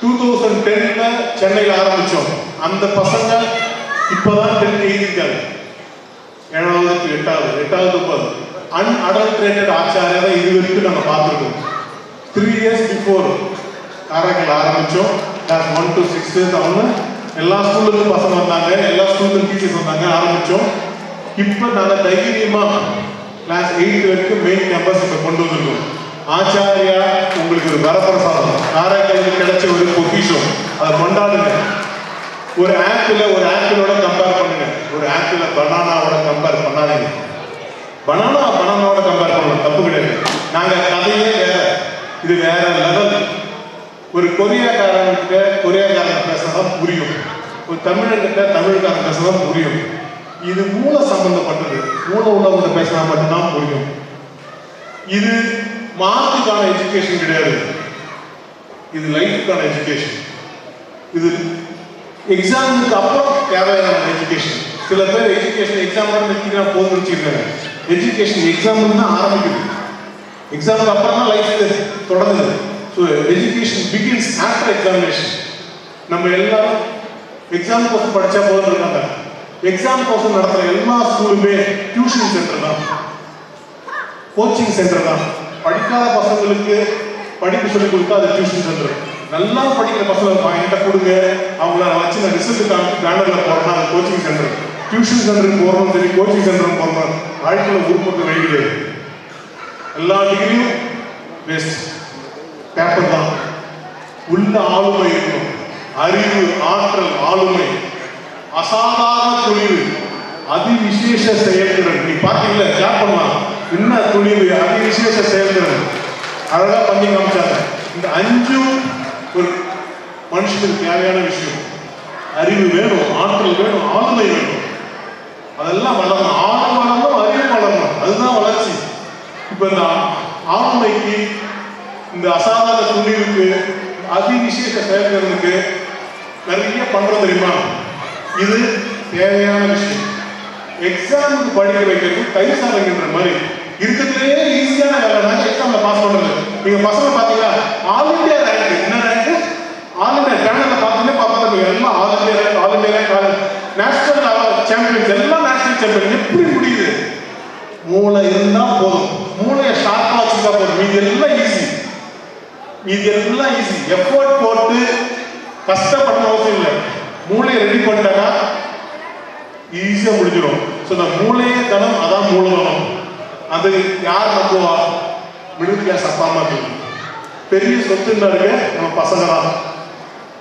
2010 சென்னையில் ஆரம்பித்தோம். அந்த பசங்க இப்போதான் 10th எழுதியிருக்காங்க. 7வது 8வது 9வது அன்அடல்ட்ரேட்டட் ஆச்சாரியா தான் இது வரைக்கும் நம்ம பார்த்துருக்கோம். 3 years பிஃபோர் காரைக்கால் ஆரம்பித்தோம். கிளாஸ் 1 to 6 அவங்க எல்லா ஸ்கூலுக்கும் பசங்க வந்தாங்க, எல்லா ஸ்கூலுக்கும் டீச்சர்ஸ் வந்தாங்க, ஆரம்பித்தோம். இப்போ நாங்கள் தைரியமாக கிளாஸ் 8 வரைக்கும் மெயின் கேம்பஸ் இப்போ கொண்டு வந்திருக்கோம். ஆச்சாரியா உங்களுக்கு ஒரு வரப்பிரசாதம், காரைக்காலுக்கு கிடைச்ச ஒரு பொக்கிஷம், அதை கொண்டாடுங்க. ஒரு ஆப்பிளோட கம்பேர் பண்ணுங்க, ஒரு ஆப்பிள பனானாவோட கம்பேர் பண்ணாதீங்க. பனானாவோட கம்பேர் பண்ணலாம், தப்பு கிடையாது. நாங்கள் கதையே வேற, இது வேற லெவல். ஒரு கொரியாக்காரன் பேசுறதான் புரியும், ஒரு தமிழர்கிட்ட தமிழ்காரன் பேசுறதான் புரியும். இது மூளை சம்பந்தப்பட்டது, மூளை உள்ளவங்க பேசினா மட்டும்தான் புரியும். இது மார்க்குக்கான எஜுகேஷன் கிடையாது, இது லைஃபுக்கான எஜுகேஷன். இது எக்ஸாமுக்கு அப்புறம் தேவையான எஜுகேஷன். சில பேர் எஜுகேஷன் எக்ஸாம் வச்சுருக்காங்க, போதும் வச்சுருக்காங்க. எஜுகேஷன் எக்ஸாம் தான் ஆரம்பிக்குது, எக்ஸாமுக்கு அப்புறம் தான் லைஃப் தொடங்குது. So education begins after examination. நம்ம எல்லாரும் எக்ஸாம் கோர்ஸ் படித்தா போதும் இருக்காங்க. எக்ஸாம் கோர்ஸ் நடத்துகிற எல்லா ஸ்கூலுமே டியூஷன் சென்டர் தான், கோச்சிங் சென்டர் தான். படிக்காத பசங்களுக்கு படிப்பு சொல்லிக் கொடுத்தா அது டியூஷன் சென்டர். நல்லா படிக்கிற பசங்க என்கிட்ட கொடுங்க, அவங்கள வச்சு நான் ரிசல்ட் காமிச்சு பேனரில் போடுறேன்னா அது கோச்சிங் சென்டர். டியூஷன் சென்டருக்கு போடுறோம் சரி, கோச்சிங் சென்டருக்கு போடுறோம், வாழ்க்கையில் உருப்பட்டு வெளியிடுது. எல்லா டிகிரியும் வேஸ்ட், பேப்பர் தான். உள்ள ஆளுமை இருக்கணும், அறிவு, ஆற்றல், ஆளுமை, அசாதாரண துணிவு, அதிவிசேஷ செயல்திறன். நீ பார்த்தீங்களா, ஜாப் பண்ணலாம், என்ன துணிவு, அதிவிசேஷ செயல்திறன் அழகா பண்ணி காமிச்சாங்க. இந்த 5 ஒரு மனுஷனுக்கு தேவையான விஷயம். அறிவு வேணும், ஆற்றல் வேணும், ஆளுமை வேணும். அதெல்லாம் வளரணும். ஆளும் வளரணும், அறிவு வளரணும், அதுதான் வளர்ச்சி. இப்போ இந்த ஆளுமைக்கு, இந்த அசாதாரண துணிவுக்கு, அதிவிசேஷ செயல்திறனுக்கு நிறைய பண்றோம் தெரியுமா? இது தேவையான விஷயம். எக்ஸாமுக்கு படிக்க வைக்கிறது கை சாதனைன்ற மாதிரி இருக்கிறதுலேயே ஈஸியான வேலைனாக்க எக்ஸாம்ல பாஸ் பண்றது. நீங்க பசங்க பாத்தீங்களா, ஆல் இந்தியா ரேங்க், என்ன ரேங்க்? ஆல் இந்தியா கேனடா பார்த்தீங்கன்னா பார்ப்பாங்க எல்லாம் all India rank, all India rank, national champions, எல்லாம் நேஷனல் சாம்பியன். எப்படி முடியுது? மூளை இருந்தா போதும், மூளையை ஷார்ப்பா வச்சுட்டா போதும், மீது எல்லாம் ஈஸி. இது எல்லாம் ஈஸி. எஃபோர்ட் போட்டு கஷ்டப்பட அவசியம் இல்லை. மூளையை ரெடி பண்ணிட்டாக்கா ஈஸியா முடிஞ்சிடும். ஸோ இந்த மூளையே தனம், அதான் மூலதனம். அது யார் நம்புவா? மிடில் கிளாஸ் அப்பா அம்மாக்கு பெரிய சொத்துன்னா இருக்கு நம்ம பசங்க தான்.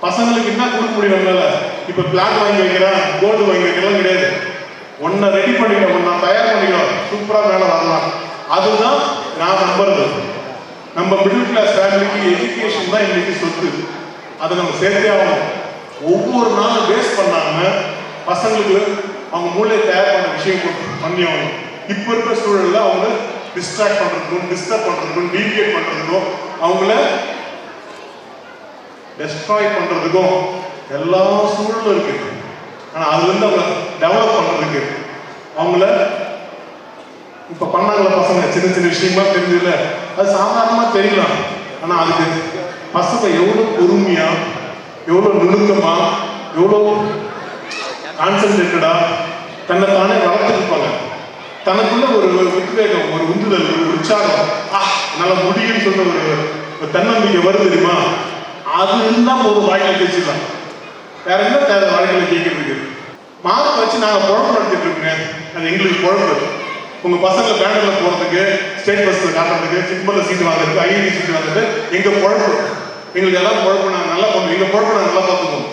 பசங்களுக்கு என்ன கொடுக்க முடியும் நம்மளால? இப்ப பிளாட் வாங்கி வைக்கிறேன், கோல்டு வாங்கி வைக்கலாம் கிடையாது. ஒன்ன ரெடி பண்ணிக்கணும், ஒன்ன தயார் பண்ணிக்கணும், சூப்பரா மேல வரலாம். அதுதான் நான் நம்புறது. நம்ம மிடில் கிளாஸ் ஃபேமிலிக்கு எஜுகேஷன் தான் இன்னைக்கு சொத்து. அதை நம்ம சேர்த்தே ஆகணும். ஒவ்வொரு நாளும் வேஸ்ட் பண்ணாம பசங்களுக்கு அவங்க மூளையை தயார் பண்ண விஷயம் பண்ணி ஆகணும். இப்ப இருக்கிற சூழல்ல அவங்க டிஸ்ட்ராக்ட் பண்றதுக்கும், டிஸ்டர்ப் பண்றதுக்கும், டீவியேட் பண்றதுக்கும், அவங்கள டெஸ்ட்ராய் பண்றதுக்கும் எல்லா சூழலும் இருக்கு. ஆனா அதுல இருந்து அவங்க டெவலப் பண்றதுக்கு அவங்கள இப்ப பண்ணாங்கள பசங்க சின்ன சின்ன விஷயமா தெரிஞ்சதுல அது சாதாரணமா தெரியலாம். ஆனா அதுக்கு பசங்க எவ்வளவு பொறுமையா, எவ்வளவு நுணுக்கமா, எவ்வளவு கான்சென்ட்ரேட்டடா தன்னை தானே வளர்த்துருப்பாங்க. தனக்குள்ள ஒரு உத்வேகம், ஒரு உந்துதல், ஒரு உற்சாகம், நல்ல முடியும்னு சொன்ன ஒரு தன்னம்பிக்கை வருது தெரியுமா? அது இருந்தா ஒரு வாழ்க்கையில ஜெயிச்சிடலாம். வேற என்ன தேவை வாழ்க்கையில ஜெயிக்கிறதுக்கு? மார்க் வச்சு நாங்க குழம்பு நடத்திட்டு இருக்கேன். அது எங்களுக்கு குழம்பு. உங்க பசங்க பேனர்ல போறதுக்கு, ஸ்டேட் பஸ்ல காட்டுறதுக்கு, சிக்மல்ல சீட்டு வாங்குறதுக்கு, ஐஐடி சீட்டு வாங்குறது எங்க குழம்பு. எங்களுக்கு எல்லாம் குழம்பு நாங்க நல்லா பண்ணுவோம். எங்க குழம்பு நாங்க நல்லா பார்த்துக்குவோம்.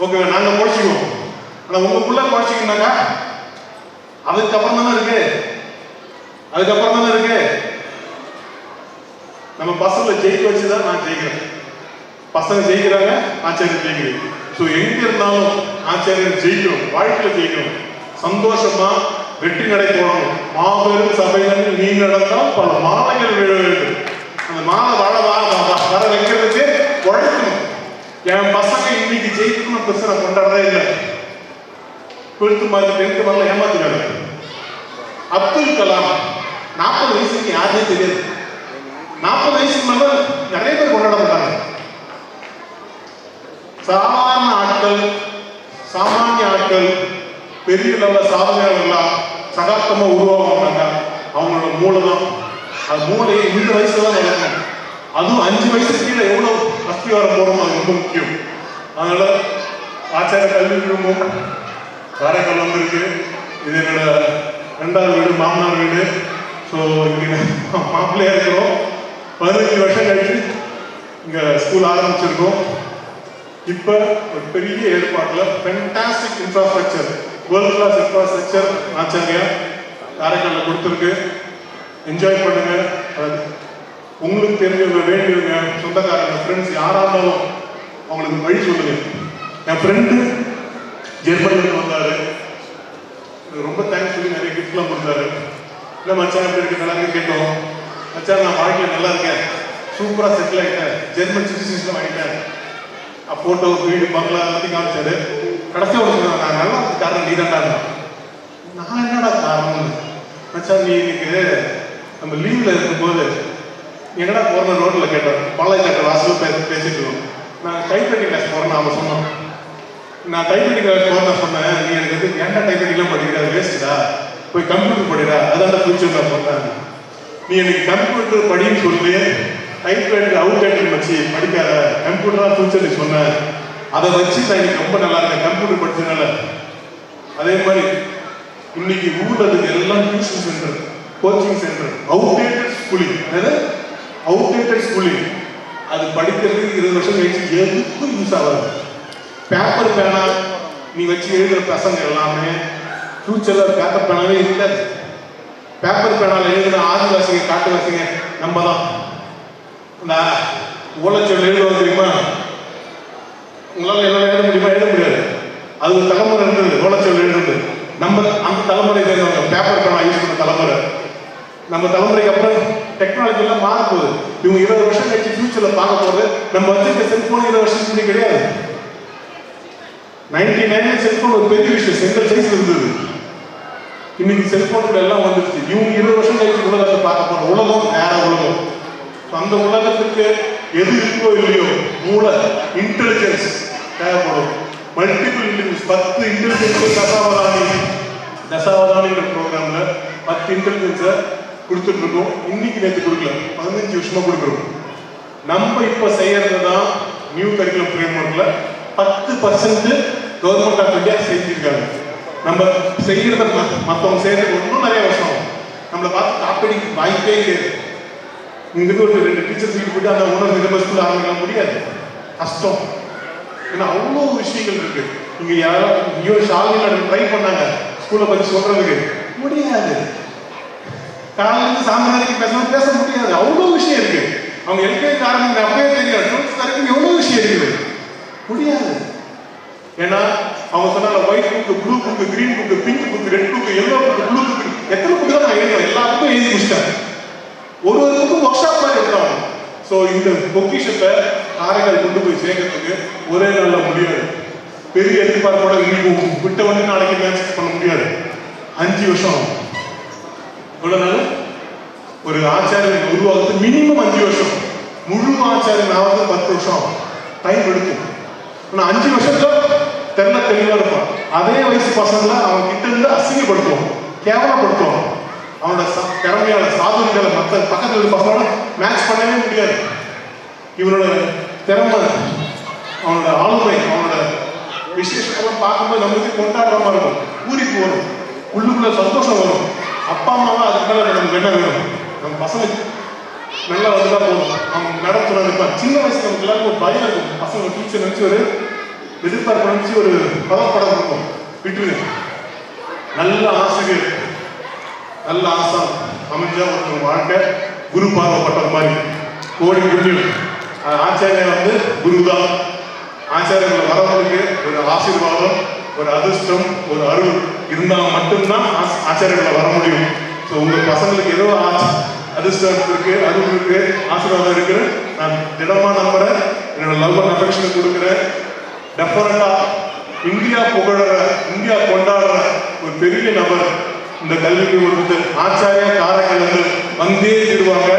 ஓகே, நாங்க குழச்சிக்குவோம். ஆனா உங்களுக்குள்ள குழச்சிக்கினாக்கா அதுக்கப்புறம் தானே இருக்கு. அதுக்கப்புறம் தானே இருக்கு. நம்ம பசங்களை ஜெயிக்க வச்சுதான் நான் ஜெயிக்கிறேன். பசங்க ஜெயிக்கிறாங்க, ஆச்சாரியர் ஜெயிக்கிறேன். ஸோ எங்க இருந்தாலும் ஆச்சாரியர் ஜெயிக்கணும், வாழ்க்கையில ஜெயிக்கணும். சந்தோஷமா வெற்றி நடை போடணும். மாபெரும் சபையில் நீ நடந்தால் பல மாலைகள் விழ வேண்டும். அந்த மாலை வர வைக்கிறதுக்கு உழைக்கணும். என் பசங்க இன்னைக்கு ஜெயிக்கணும் பிரச்சனை கொண்டாடுறதே இல்லை. 12th மார்க் 10th மார்க்ல ஏமாத்துறாங்க. அப்துல் கலாம் 40 வயசுக்கு யாருமே தெரியாது. 40 வயசுக்கு மேல நிறைய பேர் கொண்டாட மாட்டாங்க. சாதாரண ஆட்கள், சாமானிய ஆட்கள், பெரிய லெவல சாதனையாளர்களா சகாப்தமா உருவாங்க. அவங்களோட மூளை தான். அது மூளையை இந்த வயசுல தான் வளர்க்கணும். அதுவும் 5 வயசுக்கு கீழே எவ்வளவு அஸ்திவாரம் போறோம், அது ரொம்ப முக்கியம். அதனால ஆச்சார கல்வி குடும்பம் காரைக்கால் வந்திருக்கு. இது என்னோட 2வது வீடு, மாமனார் வீடு. ஸோ இங்கே மாப்பிள்ளையா இருக்கிறோம். 15 வருஷம் கழிச்சு இங்க ஸ்கூல் ஆரம்பிச்சிருக்கோம். இப்போ ஒரு பெரிய ஏற்பாட்டில் fantastic infrastructure, world class infrastructure Acharya காரைக்காலில் கொடுத்துருக்கு. என்ஜாய் பண்ணுங்க. உங்களுக்கு தெரிஞ்சவங்க, வேண்டியவங்க, சொந்தக்காரங்க, ஃப்ரெண்ட்ஸ் யாராக இருந்தாலும் அவங்களுக்கு வழி சொல்லுங்க. என் ஃப்ரெண்டு ஜெர்மனியில் வந்தாரு. ரொம்ப தேங்க்ஸ் சொல்லி நிறைய கிஃப்ட்லாம் கொடுத்தாரு. இல்லை மச்சான் எப்படி இருக்கு, நல்லா இருக்கு கேட்டோம். மச்சான் நான் வாழ்க்கையில் நல்லா இருக்கேன், சூப்பராக செட்டில் ஆகிட்டேன், ஜெர்மன் சிட்டிசன்ஸ்லாம் வாங்கிட்டேன். ஃபோட்டோ, வீடு, பங்களா எல்லாத்தையும் காமிச்சாரு. கடைசியாக ஒரு சொன்னாங்க, நான் நல்லா இருக்கு காரணம் நீ தான்டா. நான் என்னடா காரணம்? மச்சான் நீ இன்னைக்கு நம்ம லீவில் இருக்கும்போது எங்கடா போகிற ரோட்டில் கேட்டோம், பாளையக்காட்டு வாசலில் பேசிட்டு இருக்கோம். நான் டைப்ரைட்டிங் கிளாஸ் போகிறேன்னு அவன் சொன்னான். நான் டைப்ரைட்டிங் கிளாஸ் போகிறேன் சொன்னேன். நீ எனக்கு வந்து ஏன்டா டைப்ரைட்டிங்லாம் படிக்கிறா, வேஸ்ட்டா, போய் கம்ப்யூட்டர் படிடா, அதான் ஃபியூச்சர் நான் சொன்னேன். நீ எனக்கு கம்ப்யூட்டர் படின்னு சொல்லி டைப்ரைட்டர் அவுட்ரைட்டர் வச்சு படிக்காத, கம்ப்யூட்டராக ஃபியூச்சர் நீ சொன்ன. அதை வச்சு நான் இன்னைக்கு ரொம்ப நல்லா இருக்கேன் கம்ப்யூட்டர் படிச்சதுனால. அதே மாதிரி இன்னைக்கு ஊர்ல இருக்கு எல்லாம் tuition centre, coaching centre, outdated schooling. Outdated schooling அது படிக்கிறதுக்கு 20 வருஷம் கழிச்சு எதுக்கும் யூஸ் ஆகாது. பேப்பர் பேனா நீ வச்சு எழுதுற பசங்க எல்லாமே ஃபியூச்சர்ல பேப்பர் பேனாவே இருக்காது. பேப்பர் பேனால எழுதுன ஆதிவாசிங்க, காட்டுவாசிங்க நம்ம தான். இந்த ஓலைச்சொல் எழுதுவோம் தெரியுமா? உங்களால் எல்லாம் எழுத முடியுமா? எழுத முடியாது. அது ஒரு தலைமுறை இருந்தது ஓலைச்சொல் எழுதுறது. நம்ம அந்த தலைமுறை சேர்ந்தவங்க பேப்பர் பேனா யூஸ் பண்ண தலைமுறை. நம்ம தலைமுறைக்கு அப்புறம் டெக்னாலஜி எல்லாம் மாற போகுது. இவங்க 20 வருஷம் கழிச்சு ஃபியூச்சர்ல பார்க்க போகுது. நம்ம வச்சிருக்க செல்போன் 20 வருஷத்துக்கு முன்னாடி கிடையாது. 99 செல்போன் ஒரு பெரிய விஷயம், செங்கல் சைஸ் இருந்தது. இன்னைக்கு செல்போன்கள் எல்லாம் வந்துருச்சு. இவங்க 20 வருஷம் கழிச்சு உலகத்தை பார்க்க போற உலகம் வேற உலகம். அந்த உலகத்துக்கு எது இருக்கோ இல்லையோ மூளை, இன்டெலிஜென்ஸ் தேவைப்படும். மல்டிபிள் இன்டெலிஜென்ஸ் 10 இன்டெலிஜென்ஸ் தசாவதானிங்கிற ப்ரோக்ராம்ல 10 இன்டெலிஜென்ஸை கொடுத்துட்டு இருக்கோம். இன்னைக்கு நேற்று கொடுக்கல, 15 வருஷமா கொடுக்குறோம். நம்ம இப்போ செய்யறது தான் நியூ கரிக்குலம் ஃப்ரேம்வொர்க்ல 10% கவர்மெண்ட் ஆஃப் இந்தியா செஞ்சிருக்காங்க. நம்ம செய்யறத மற்றவங்க செய்யறதுக்கு இன்னும் நிறைய வருஷம் ஆகும். நம்மளை பார்த்து காப்பீடு வாய்ப்பே கிடையாது. இங்கிருந்து ஒரு 2 டீச்சர்ஸ் வீட்டு போயிட்டு அந்த உணவு சிலபஸ்க்குள்ள ஆரம்பிக்க முடியாது, கஷ்டம். ஏன்னா அவ்வளோ விஷயங்கள் இருக்கு. இங்க யாரும் ஐயோ ஷாலினில் ட்ரை பண்ணாங்க ஸ்கூலை பற்றி சொல்றதுக்கு, முடியாது. காலையில சாயந்தரம் வரைக்கும் பேச முடியாது, அவ்வளோ விஷயம் இருக்கு. அவங்க எல்கேஜி ஆரம்பிங்க அப்பவே தெரியும், 12th வரைக்கும் எவ்வளோ விஷயம் இருக்குது, முடியாது. ஏன்னா அவங்க சொன்னாங்க white book, blue book, green book, pink book, red book, yellow book, blue book, எத்தனை புக்கு தான் நான் எழுதுவேன், எல்லா புக்கும் எழுதி முடிச்சிட்டேன். ஒரு புக்கும் ஒர்க் ஷாப் மாதிரி எடுத்தாங்க. ஸோ இந்த பொக்கிஷத்தை காரைக்கால் கொண்டு போய் சேர்க்கறதுக்கு ஒரே நாளில் முடியாது. பெரிய எதிர்பார்ப்போட இன்னைக்கு விட்ட வந்து நாளைக்கு மேட்ச் பண்ண முடியாது. 5 வருஷம் ஆகும். இவ்வளோ நாள் ஒரு ஆச்சாரியன் உருவாகிறது மினிமம் 5 வருஷம். முழு ஆச்சாரியன் ஆகிறது 10 வருஷம் ஆகும், டைம் எடுக்கும். ஆனால் 5 வருஷத்துல தெளிவாக இருப்பான். அதே வயசு பசங்களை அவன் கிட்ட இருந்து அசிங்கப்படுத்துவான், கேவலப்படுத்துவான். அவனோட திறமையால சாதுரிகளை மற்ற பக்கத்தில் இருக்க பசங்களோட மேட்ச் பண்ணவே முடியாது. இவனோட திறமை, அவனோட ஆளுமை, அவனோட விசேஷத்தெல்லாம் பார்க்கும்போது நம்மளுக்கு கொண்டாடுறமா இருக்கும், பூரிப்பு வரும், உள்ளுக்குள்ள சந்தோஷம் வரும். அப்பா அம்மாவா அதுக்கு மேலே நமக்கு என்ன வேணும், நம்ம பசங்க நல்லா வந்துட்டா போதும். அவங்க நடத்துறது இருப்பாங்க. சின்ன வயசுல நமக்கு எல்லாருக்கும் ஒரு பயம் இருக்கும். பசங்க டீச்சர் நினச்சி ஒரு எதிர்பார்ப்பு நினச்சி ஒரு பதப்படம் இருக்கும், விட்டுருங்க. நல்ல ஆசிரியர், நல்ல ஆசான் அமைஞ்சா ஒரு வாழ்க்கை குரு பார்வைப்பட்டது மாதிரி கோடி புண்ணியம். ஆச்சாரியன் வந்து குரு தான். ஆச்சாரியங்களை வரவங்களுக்கு ஒரு ஆசீர்வாதம், ஒரு அதிர்ஷ்டம், ஒரு அருள் இருந்தால் மட்டும்தான் ஆச்சாரியர்களை வர முடியும். ஸோ உங்கள் பசங்களுக்கு ஏதோ அதிர்ஷ்டம் இருக்கு, அருள் இருக்கு, ஆசீர்வாதம் இருக்கு, நான் திடமா நம்புறேன். என்னோட லவ் அண்ட் அஃபெக்ஷனை கொடுக்குறேன். டெஃபரண்டா இந்தியா புகழற, இந்தியா கொண்டாடுற ஒரு பெரிய நபர் இந்த கல்விக்கு கொடுத்து ஆச்சாரிய காரைக்கால் வந்தே தீருவாங்க.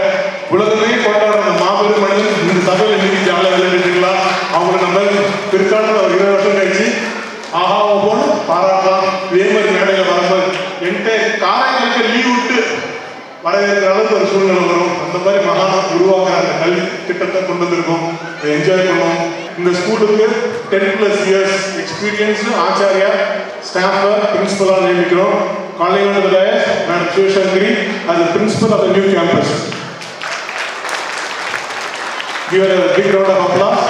உலகமே கொண்டாடுற அந்த மாபெரும் மனிதன் இந்த சபையில் இன்னைக்கு ஜாலியாக விளையாடிட்டுங்களா, அவங்களை நம்ம பிற்காலத்தில் ஒரு 20 வருஷம் கழிச்சு ஆஹா போன்னு பாராட்டலாம். இதே மாதிரி மேடையில் வரும்போது என்கிட்ட காரைக்காலுக்கு லீவ் விட்டு வரவேற்கிற அளவுக்கு ஒரு சூழ்நிலை வரும். அந்த மாதிரி மகான உருவாக்குற அந்த கல்வி திட்டத்தை கொண்டு வந்திருக்கோம், என்ஜாய் பண்ணோம். இந்த ஸ்கூலுக்கு 10+ years எக்ஸ்பீரியன்ஸ் ஆச்சாரியா ஸ்டாஃபை பிரின்சிபலாக நியமிக்கிறோம். Calling on the dais, Madam Shivashankari as the principal of the new campus. Give her a big round of applause.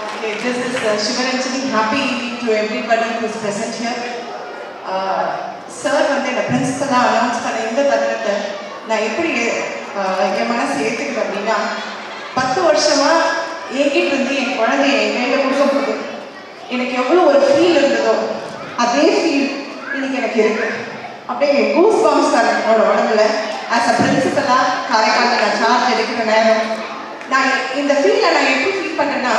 Okay, this is Shivaranjani. Happy evening to everybody who is present here. Sir, வந்து என்ன பிரின்சிபலாக announce பண்ண இந்த தருணத்தை நான் எப்படி என் மனசு ஏற்றுக்கிறேன் அப்படின்னா, 10 வருஷமா ஏங்கிட்டு இருந்து என் குழந்தைய என் கையில் கொடுக்க போகுது. எனக்கு எவ்வளோ ஒரு ஃபீல் இருந்ததோ அதே ஃபீல் இன்னைக்கு எனக்கு இருக்கு. அப்படியே கூஸ் பம்ப்ஸ் தான் என்னோட உடம்புல. ஆஸ் அ பிரின்சிபலாக காரைக்காலில் நான் சார்ஜ் எடுக்கிற நேரம் நான் இந்த ஃபீலை நான் எப்படி ஃபீல் பண்ணேன்னா,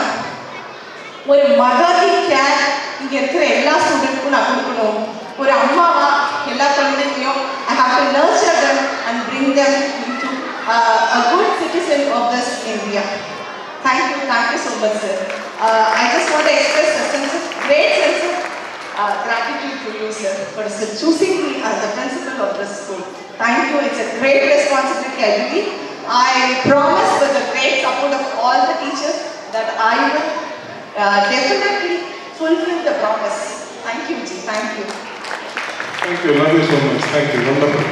ஒரு மதர்லி கேர் இங்கே இருக்கிற எல்லா ஸ்டூடெண்ட்க்கும் நான் கொடுக்கணும். ஒரு அம்மாவா எல்லா குழந்தைங்களையும் I have to nurture them and bring them into a good citizen of this India. Thank you so much, sir. I just want to express a great sense of gratitude to you, sir, for choosing me as the principal of this school. Thank you. It's a great responsibility, I believe. I promise, with the great support of all the teachers, that I will definitely fulfill the promise. Thank you, Ji. Thank you. Thank you. Love you so much. Thank you. Wonderful.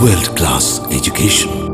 World class education.